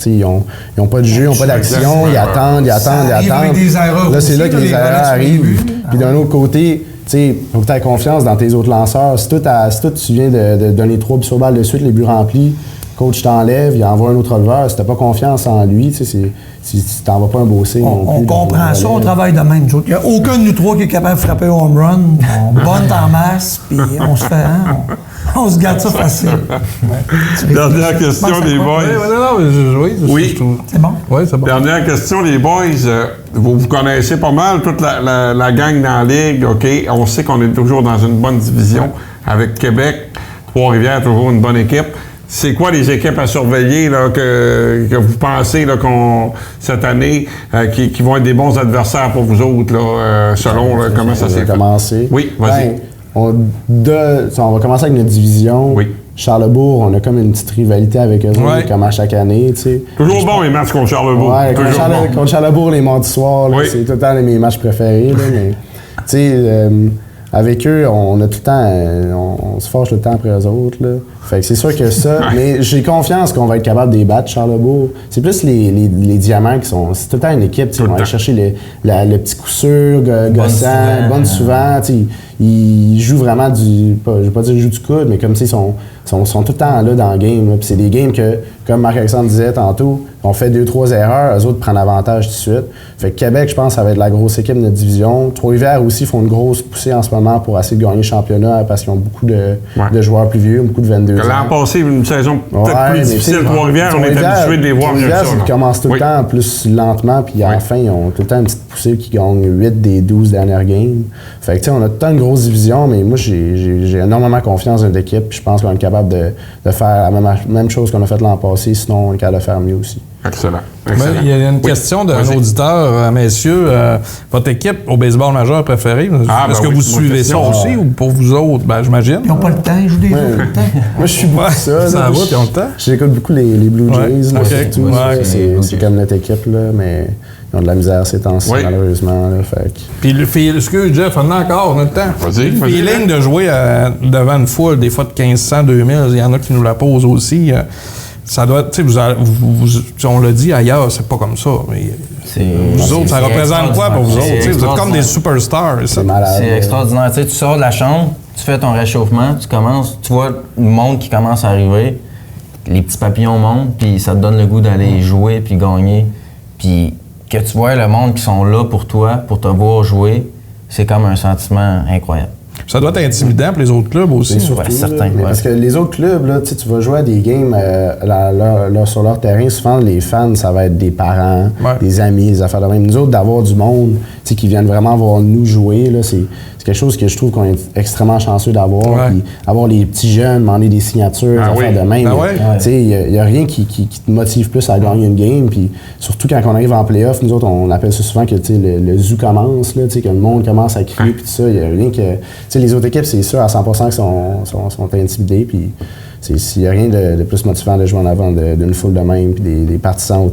ils ont pas de jeu, ils ont pas d'action, ils attendent. Là, c'est là que les erreurs arrivent. Puis d'un autre côté, il faut que tu aies confiance dans tes autres lanceurs. Si toi, tu viens de donner 3 buts sur balle de suite, les buts remplis, coach t'enlève, il envoie un autre releveur. Si tu n'as pas confiance en lui, tu t'en vas pas un beau signe non plus. On comprend ça, on travaille de même. Il n'y a aucun de nous trois qui est capable de frapper au home run. On bonne en masse, puis on se fait... on se garde ça facile. Dernière question, les boys. Oui. C'est bon? Oui, c'est bon. Dernière question, les boys. Vous connaissez pas mal toute la gang dans la Ligue, OK? On sait qu'on est toujours dans une bonne division avec Québec. Trois-Rivières, toujours une bonne équipe. C'est quoi les équipes à surveiller là, que vous pensez là, cette année qui vont être des bons adversaires pour vous autres, là, selon comment ça s'est fait? Commencer. Oui, vas-y. On va commencer avec notre division. Oui. Charlebourg, on a comme une petite rivalité avec eux autres, comme à chaque année. T'sais. Toujours bon les matchs contre Charlebourg. Ouais, contre Charlebourg, les mardis soirs, c'est tout le temps mes matchs préférés. Là, mais, avec eux, on a tout le temps, on se fâche tout le temps après eux autres. Là. Fait que c'est sûr que ça, mais j'ai confiance qu'on va être capable de les battre, Charlebourg. C'est plus les diamants qui sont. C'est tout le temps une équipe, on va aller chercher le petit coup sûr, gossant, bonne souvent. Ils jouent vraiment je vais pas dire ils jouent du coude, mais comme ils sont tout le temps là dans le game. Puis c'est des games que, comme Marc-Alexandre disait tantôt, on fait 2-3 erreurs, eux autres prennent avantage tout de suite. Fait que Québec, je pense, ça va être la grosse équipe de notre division. Trois-Rivières aussi font une grosse poussée en ce moment pour essayer de gagner le championnat parce qu'ils ont beaucoup de joueurs plus vieux, beaucoup de 22 ans. L'an passé, une saison peut-être plus difficile. Trois-Rivières, on est habitué de les voir mieux que ça. Ils commencent tout le temps plus lentement, puis à la fin, ils ont tout le temps une petite poussée qui gagne 8 des 12 dernières games. Fait que, tu sais, on a tout le temps une grosse division, mais moi, j'ai énormément confiance dans l'équipe, puis je pense qu'on est capable de faire la même chose qu'on a fait l'an passé, sinon on est capable de faire mieux aussi. Excellent. Il y a une question d'un auditeur, messieurs. Votre équipe au baseball majeur préférée, est-ce que vous suivez ça aussi ou pour vous autres? Ben, j'imagine. Ils n'ont pas le temps, ils jouent des autres le temps. Moi, je suis beaucoup ça. Ça va, ils ont le temps. J'écoute beaucoup les Blue Jays, là, surtout. C'est comme notre équipe, là, mais ils ont de la misère ces temps-ci, malheureusement. Là, fait. Puis, excuse Jeff, on a encore notre temps. Vas-y. Le feeling de jouer devant une foule, des fois de 1500, 2000, il y en a qui nous la posent aussi. Ça doit, tu sais, on l'a dit ailleurs, c'est pas comme ça. Mais vous autres, ça représente quoi pour vous autres? Vous êtes comme des superstars. C'est extraordinaire. Tu sors de la chambre, tu fais ton réchauffement, tu vois le monde qui commence à arriver, les petits papillons montent, puis ça te donne le goût d'aller jouer puis gagner. Puis que tu vois le monde qui sont là pour toi, pour te voir jouer, c'est comme un sentiment incroyable. Ça doit être intimidant pour les autres clubs aussi. Surtout, certain. Parce que les autres clubs, là, tu vas jouer à des games sur leur terrain. Souvent, les fans, ça va être des parents, des amis, des affaires de même. Nous autres, d'avoir du monde qui viennent vraiment voir nous jouer, là, c'est quelque chose que je trouve qu'on est extrêmement chanceux d'avoir. Puis avoir les petits jeunes, demander des signatures, des affaires de même. Il n'y a rien qui te motive plus à gagner une game. Puis surtout quand on arrive en playoff, nous autres, on appelle ça souvent que le zoo commence, là, que le monde commence à crier. Puis tout ça, il n'y a rien que... les autres équipes, c'est sûr à 100% qu'ils sont intimidés. Puis s'il n'y a rien de plus motivant de jouer en avant d'une foule de même, puis des partisans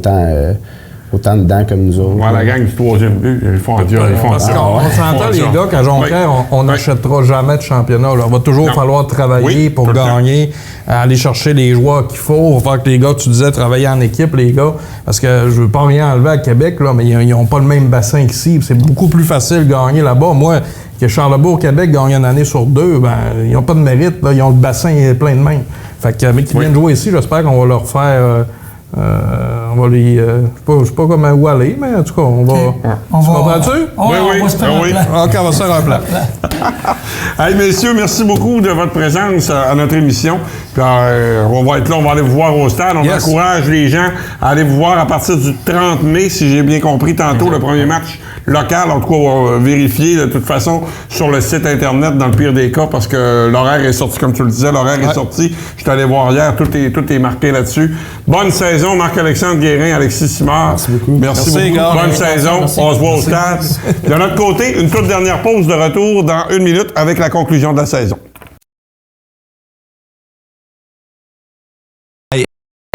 autant dedans comme nous autres. La gang du troisième but, ils font dur. On s'entend, les gars, qu'à Jonquière, on n'achètera jamais de championnat. Il va toujours falloir travailler pour gagner, aller chercher les joueurs qu'il faut faire que les gars, tu disais, travailler en équipe, les gars. Parce que je veux pas rien enlever à Québec, là, mais ils n'ont pas le même bassin qu'ici. C'est beaucoup plus facile de gagner là-bas. Moi, que Charlebourg, Québec gagne une année sur deux, ils n'ont pas de mérite. Là, ils ont le bassin plein de mains. Fait que, mais qui viennent jouer ici, j'espère qu'on va leur faire... on va les... je sais pas comment où aller, mais en tout cas, on va... Tu comprends-tu? On va se faire un plan. OK, on va se faire un plan. Hey, messieurs, merci beaucoup de votre présence à notre émission. Puis, on va être là, on va aller vous voir au stade. On encourage les gens à aller vous voir à partir du 30 mai, si j'ai bien compris tantôt, le premier match local. En tout cas, on va vérifier de toute façon sur le site Internet dans le pire des cas parce que l'horaire est sorti, comme tu le disais, l'horaire est sorti. Je suis allé voir hier, tout est marqué là-dessus. Bonne saison, Marc-Alexandre Guérin, Alexis Simard. Merci beaucoup. Merci beaucoup. Gars. Bonne saison. On se voit au stade. De notre côté, une toute dernière pause de retour dans 1 minute avec la conclusion de la saison.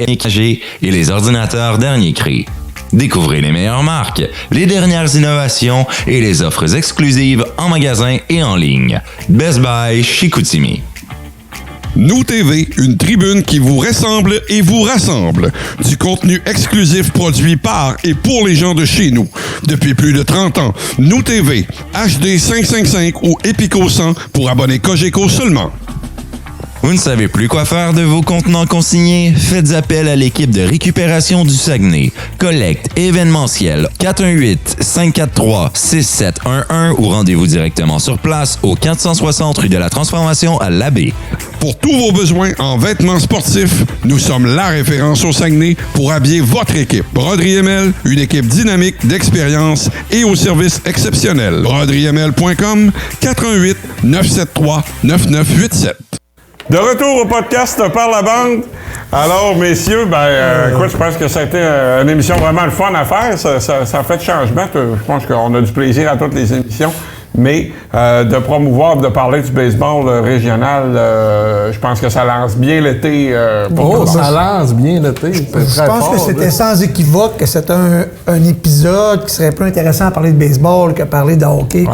équipés et les ordinateurs dernier cri. Découvrez les meilleures marques, les dernières innovations et les offres exclusives en magasin et en ligne. Best Buy Chicoutimi. Nous TV, une tribune qui vous ressemble et vous rassemble. Du contenu exclusif produit par et pour les gens de chez nous. Depuis plus de 30 ans, Nous TV, HD 555 ou Epico 100 pour abonnés Cogeco seulement. Vous ne savez plus quoi faire de vos contenants consignés? Faites appel à l'équipe de récupération du Saguenay. Collecte événementielle 418-543-6711 ou rendez-vous directement sur place au 460 rue de la Transformation à Labbé. Pour tous vos besoins en vêtements sportifs, nous sommes la référence au Saguenay pour habiller votre équipe. Broderie ML, une équipe dynamique d'expérience et au service exceptionnel. broderieml.com 418-973-9987. De retour au podcast Par la bande. Alors, messieurs, écoute, je pense que ça a été une émission vraiment le fun à faire. Ça a fait de changement. Je pense qu'on a du plaisir à toutes les émissions. Mais de promouvoir, de parler du baseball régional, je pense que ça lance bien l'été. Ça lance bien l'été. Je pense que c'était sans équivoque que c'était un épisode qui serait plus intéressant à parler de baseball que parler de hockey.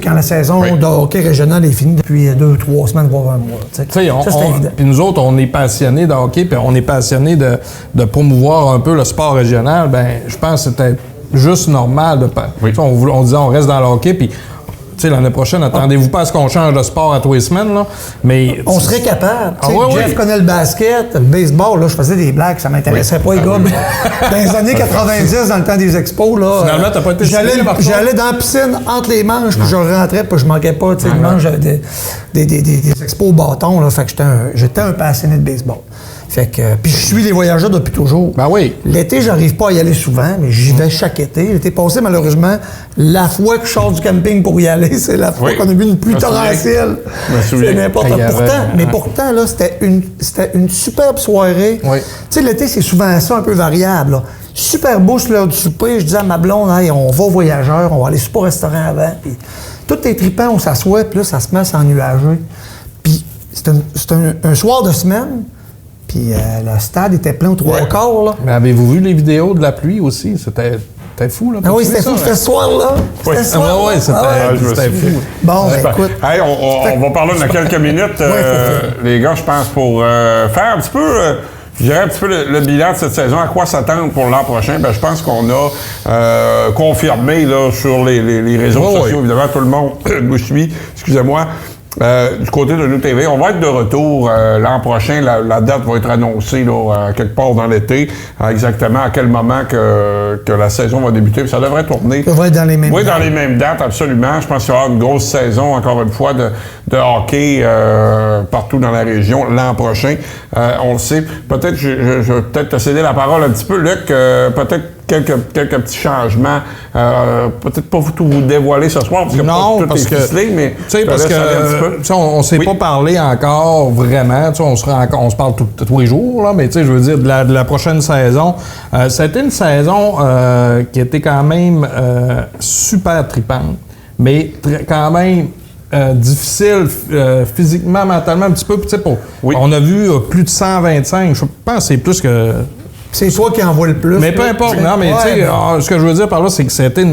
Quand la saison de hockey régional est finie depuis 2-3 semaines, voire un mois. Ça, c'est évident. Puis nous autres, on est passionnés de hockey, puis on est passionnés de promouvoir un peu le sport régional. Je pense que c'était juste normal de on disait on reste dans le hockey, puis l'année prochaine, attendez-vous pas à ce qu'on change de sport à tous les semaines, là. Mais on serait capable. Jeff connaît le basket, le baseball, là, je faisais des blagues, ça m'intéressait pas, les gars. Mais dans les années 90, dans le temps des expos, là, finalement, t'as pas été j'allais dans la piscine entre les manches, puis je rentrais, puis je manquais pas, les manches des expos au bâton, là. Fait que j'étais un passionné de baseball. Fait que, puis je suis les voyageurs depuis toujours. Ben oui. L'été, j'arrive pas à y aller souvent, mais j'y vais chaque été. L'été passé, malheureusement, la fois que je sors du camping pour y aller, c'est la fois qu'on a vu une pluie torrentielle. C'est n'importe quoi. Pourtant, là, c'était une superbe soirée. Oui. Tu sais, l'été, c'est souvent ça, un peu variable, là. Super beau sur l'heure du souper. Je disais à ma blonde, hey, on va aux voyageurs, on va aller super au restaurant avant. Puis tout est trippant, on s'assoit, puis là, ça se met à s'ennuager. Puis c'est un soir de semaine. Puis le stade était plein aux trois quarts, là. Mais avez-vous vu les vidéos de la pluie aussi? C'était fou, là. Ah oui, c'était fou, c'était ce soir-là. C'était ce soir-là. C'était fou. Bon, écoute. Hey, on va parler dans quelques minutes, les gars, je pense, pour faire un petit peu... je dirais un petit peu le bilan de cette saison, à quoi s'attendre pour l'an prochain. Je pense qu'on a confirmé là, sur les réseaux sociaux, évidemment, tout le monde nous suit, excusez-moi. Du côté de Nous TV, on va être de retour l'an prochain. La date va être annoncée là, quelque part dans l'été, exactement à quel moment que la saison va débuter. Ça devrait tourner. Ça va être dans les mêmes dates. Oui, dans les mêmes dates, absolument. Je pense qu'il va y avoir une grosse saison, encore une fois, de hockey partout dans la région l'an prochain. On le sait. Peut-être, je vais peut-être te céder la parole un petit peu, Luc. Peut-être quelques petits changements. Peut-être pas tout vous dévoiler ce soir, parce que non, parce que ficelé, mais on ne s'est pas parlé encore vraiment. On se parle tous les jours, là, mais je veux dire, de la prochaine saison. Ça a été une saison qui était quand même super tripante, mais quand même difficile physiquement, mentalement, un petit peu. On a vu plus de 125. Je pense que c'est plus que... C'est toi qui envoie le plus. Mais peu importe. Non, mais ce que je veux dire par là, c'est que c'était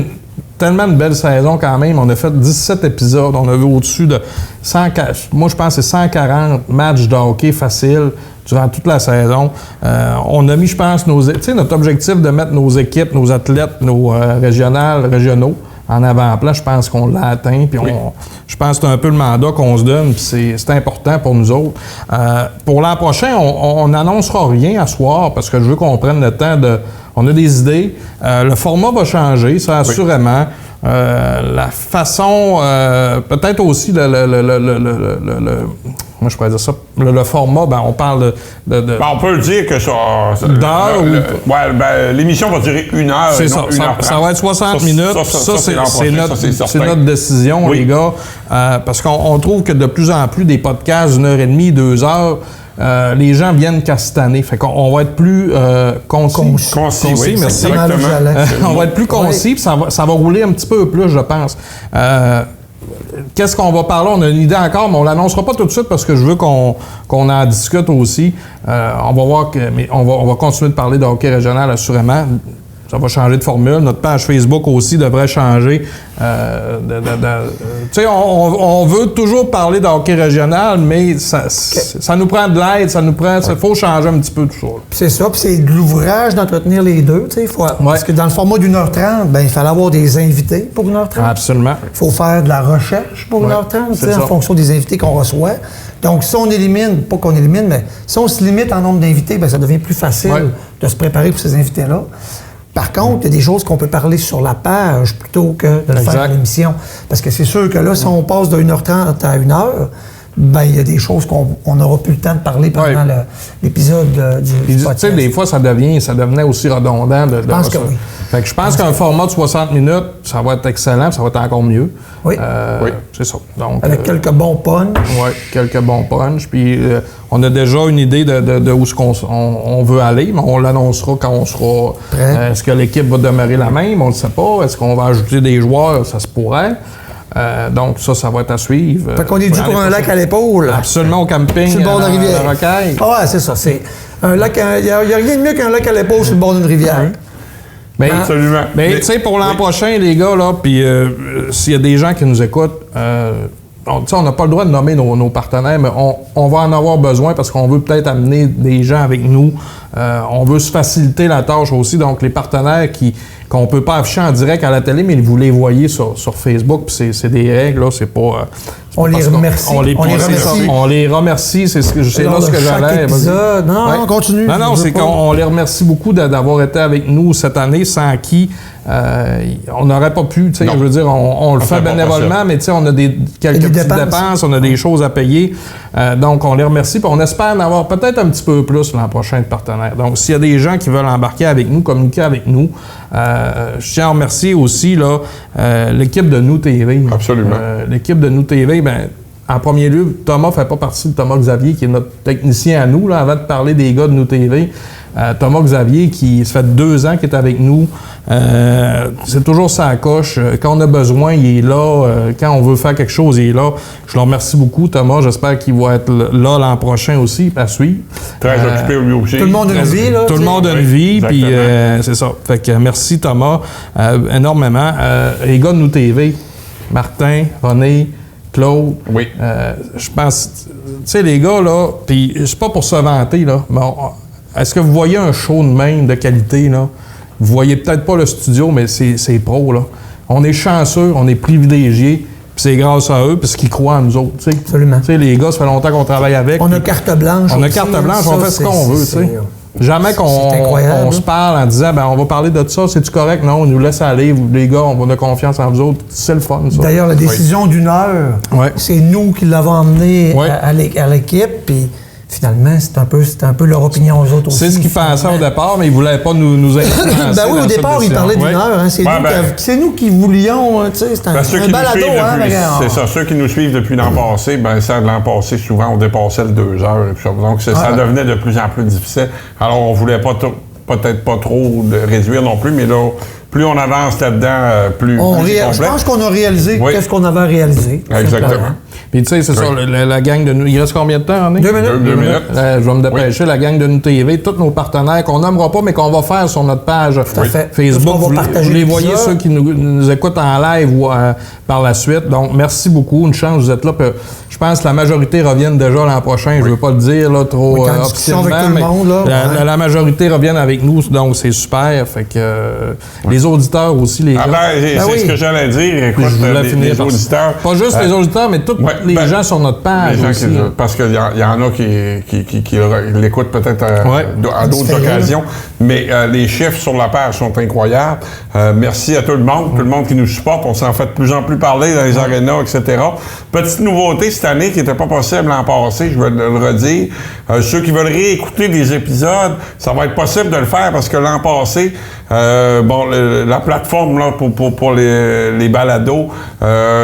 tellement une belle saison quand même. On a fait 17 épisodes. On a vu au-dessus de 140. Moi, je pense que c'est 140 matchs de hockey faciles durant toute la saison. On a mis, je pense, notre objectif de mettre nos équipes, nos athlètes, nos régionaux en avant-plan, je pense qu'on l'a atteint. Puis je pense que c'est un peu le mandat qu'on se donne, puis c'est important pour nous autres. Pour l'an prochain, on n'annoncera rien à soir parce que je veux qu'on prenne le temps de... On a des idées. Le format va changer, ça, assurément. La façon... peut-être aussi moi, je pourrais dire ça. Le format, on parle de on peut le dire que ça... d'heure l'émission va durer 1 heure. C'est ça. Ça va être 60 minutes. Ça, c'est notre décision, les gars. Parce qu'on trouve que de plus en plus, des podcasts d'1h30, 2 heures, les gens viennent castaner. Fait qu'on va être plus concis. Concis, merci. Exactement. On va être plus concis, puis ça va rouler un petit peu plus, je pense. qu'est-ce qu'on va parler? On a une idée encore, mais on l'annoncera pas tout de suite parce que je veux qu'on en discute aussi. On va voir mais on va continuer de parler de hockey régional, assurément. Ça va changer de formule. Notre page Facebook aussi devrait changer. Tu sais, on veut toujours parler de hockey régional, mais ça nous prend de l'aide, il faut changer un petit peu tout ça. C'est ça, puis c'est de l'ouvrage d'entretenir les deux. Parce que dans le format d'1h30, il fallait avoir des invités pour 1h30. Absolument. Il faut faire de la recherche pour 1h30, en fonction des invités qu'on reçoit. Donc, si on élimine, pas qu'on élimine, mais si on se limite en nombre d'invités, ça devient plus facile de se préparer pour ces invités-là. Par contre, il y a des choses qu'on peut parler sur la page plutôt que de le faire à l'émission. Parce que c'est sûr que là, si on passe de 1h30 à 1h, il y a des choses qu'on n'aura plus le temps de parler pendant l'épisode du podcast. Tu sais, des fois, ça devenait aussi redondant. Je pense que oui. Fait que je pense qu'un format de 60 minutes, ça va être excellent, ça va être encore mieux. Oui. C'est ça. Donc, avec quelques bons punchs. Oui, quelques bons punchs. Puis on a déjà une idée de où on veut aller, mais on l'annoncera quand on sera prêt. Est-ce que l'équipe va demeurer la même? On ne le sait pas. Est-ce qu'on va ajouter des joueurs? Ça se pourrait. Donc ça va être à suivre. Fait qu'on est dû pour un lac à l'épaule. Absolument, au camping. Sur le bord de la rivière. Rocaille. Ah ouais, c'est ça. C'est un lac. Il n'y a rien de mieux qu'un lac à l'épaule sur le bord d'une rivière. Mais, absolument. Mais tu sais, pour l'an prochain, les gars, là, puis s'il y a des gens qui nous écoutent, on n'a pas le droit de nommer nos partenaires, mais on va en avoir besoin parce qu'on veut peut-être amener des gens avec nous. On veut se faciliter la tâche aussi. Donc, les partenaires qu'on ne peut pas afficher en direct à la télé, mais vous les voyez sur Facebook, puis c'est des règles, là, c'est pas... on les remercie. On les remercie, c'est là ce que j'allais. Non, on continue. Non, c'est qu'on les remercie beaucoup d'avoir été avec nous cette année, sans qui on n'aurait pas pu, tu sais, je veux dire, on le fait bénévolement, mais tu sais, on a quelques petites dépenses, on a des choses à payer. Donc, on les remercie, puis on espère en avoir peut-être un petit peu plus l'an prochain de partenaires. Donc, s'il y a des gens qui veulent embarquer avec nous, communiquer avec nous, je tiens à remercier aussi l'équipe de Nous TV. Absolument. L'équipe de Nous TV, en premier lieu, Thomas ne fait pas partie de Thomas Xavier, qui est notre technicien à nous, là, avant de parler des gars de Nous TV. Thomas Xavier, qui ça fait 2 ans qu'il est avec nous. C'est toujours sa coche. Quand on a besoin, il est là. Quand on veut faire quelque chose, il est là. Je le remercie beaucoup, Thomas. J'espère qu'il va être là l'an prochain aussi, à suivre. Très occupé lui aussi. Tout le monde a une vie, là. Tout le monde a une vie, puis c'est ça. Fait que merci, Thomas, énormément. Les gars de Nous TV, Martin, René, Claude. Oui. Je pense, tu sais, les gars, là, puis c'est pas pour se vanter, là, mais est-ce que vous voyez un show de même de qualité, là? Vous voyez peut-être pas le studio, mais c'est pro, là. On est chanceux, on est privilégiés, puis c'est grâce à eux, parce qu'ils croient en nous autres, tu sais. Absolument. Tu sais, les gars, ça fait longtemps qu'on travaille avec. On a carte blanche. On a carte blanche, on fait ce qu'on veut, tu sais. Jamais qu'on se parle en disant, on va parler de ça, c'est-tu correct? Non, on nous laisse aller, les gars, on a confiance en vous autres. C'est le fun, ça. D'ailleurs, la décision d'1 heure, c'est nous qui l'avons emmené à l'équipe, puis finalement, c'est un peu leur opinion aux autres aussi. C'est ce qu'ils pensaient au départ, mais ils ne voulaient pas nous influencer. Oui, au départ, ils parlaient d'1 heure. Hein, c'est nous qui voulions, tu sais, c'est un balado. C'est ça, ceux qui nous suivent depuis l'an passé, ça, l'an passé, souvent, on dépassait le 2 heures. Donc, ça devenait de plus en plus difficile. Alors, on ne voulait peut-être pas trop réduire non plus, mais là, plus on avance là-dedans, plus je pense qu'on a réalisé qu'est-ce qu'on avait à réaliser. Exactement. Puis tu sais, c'est ça, la gang de nous... Il reste combien de temps, René? 2 minutes. 2 minutes. Je vais me dépêcher. La gang de Nous TV, tous nos partenaires qu'on nommera pas, mais qu'on va faire sur notre page Facebook. Vous les voyez, ceux qui nous écoutent en live ou par la suite. Donc, merci beaucoup. Une chance, vous êtes là. Je pense que la majorité reviennent déjà l'an prochain. Je ne veux pas le dire là, trop officiellement, mais la majorité reviennent avec nous, donc c'est super. Fait que les auditeurs aussi, les gars. C'est ce que j'allais dire. Écoute, les auditeurs. Pas juste les auditeurs, mais tous les gens sur notre page aussi. Parce qu'il y en a qui l'écoutent peut-être à d'autres occasions. Mais les chiffres sur la page sont incroyables. Merci à tout le monde qui nous supporte. On s'en fait de plus en plus parler dans les arénas, etc. Petite nouveauté cette année qui n'était pas possible l'an passé, je vais le redire. Ceux qui veulent réécouter des épisodes, ça va être possible de le faire parce que l'an passé, la plateforme là, pour les balados,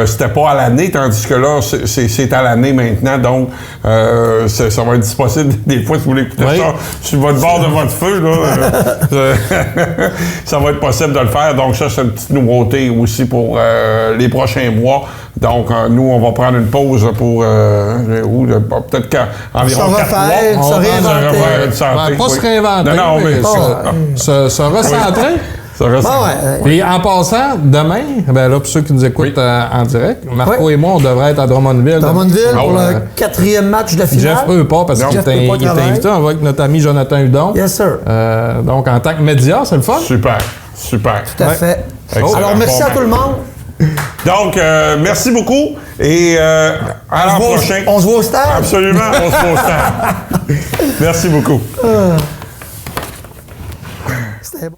c'était pas à l'année, tandis que là, c'est à l'année maintenant. Donc, ça va être disponible des fois si vous voulez écouter ça sur votre bord de votre feu. Là, ça va être possible de le faire. Donc, ça, c'est une petite nouveauté aussi pour les prochains mois. Donc, nous, on va prendre une pause pour peut-être qu'environ 4 mois. Se réinventer. Pas se réinventer, non, mais se recentrer. Puis en passant, demain, ben là, pour ceux qui nous écoutent en direct, Marco et moi, on devrait être à Drummondville. Drummondville pour le 4e match de finale. Jeff peut pas parce qu'il est invité. On va avec notre ami Jonathan Hudon. Yes, sir. Donc, en tant que média, c'est le fun. Super. Tout à fait. Excellent. Alors, merci à tout le monde. Donc, merci beaucoup et à l'an prochain. On se voit au stade. Absolument, on se voit au stade. Merci beaucoup. C'était bon.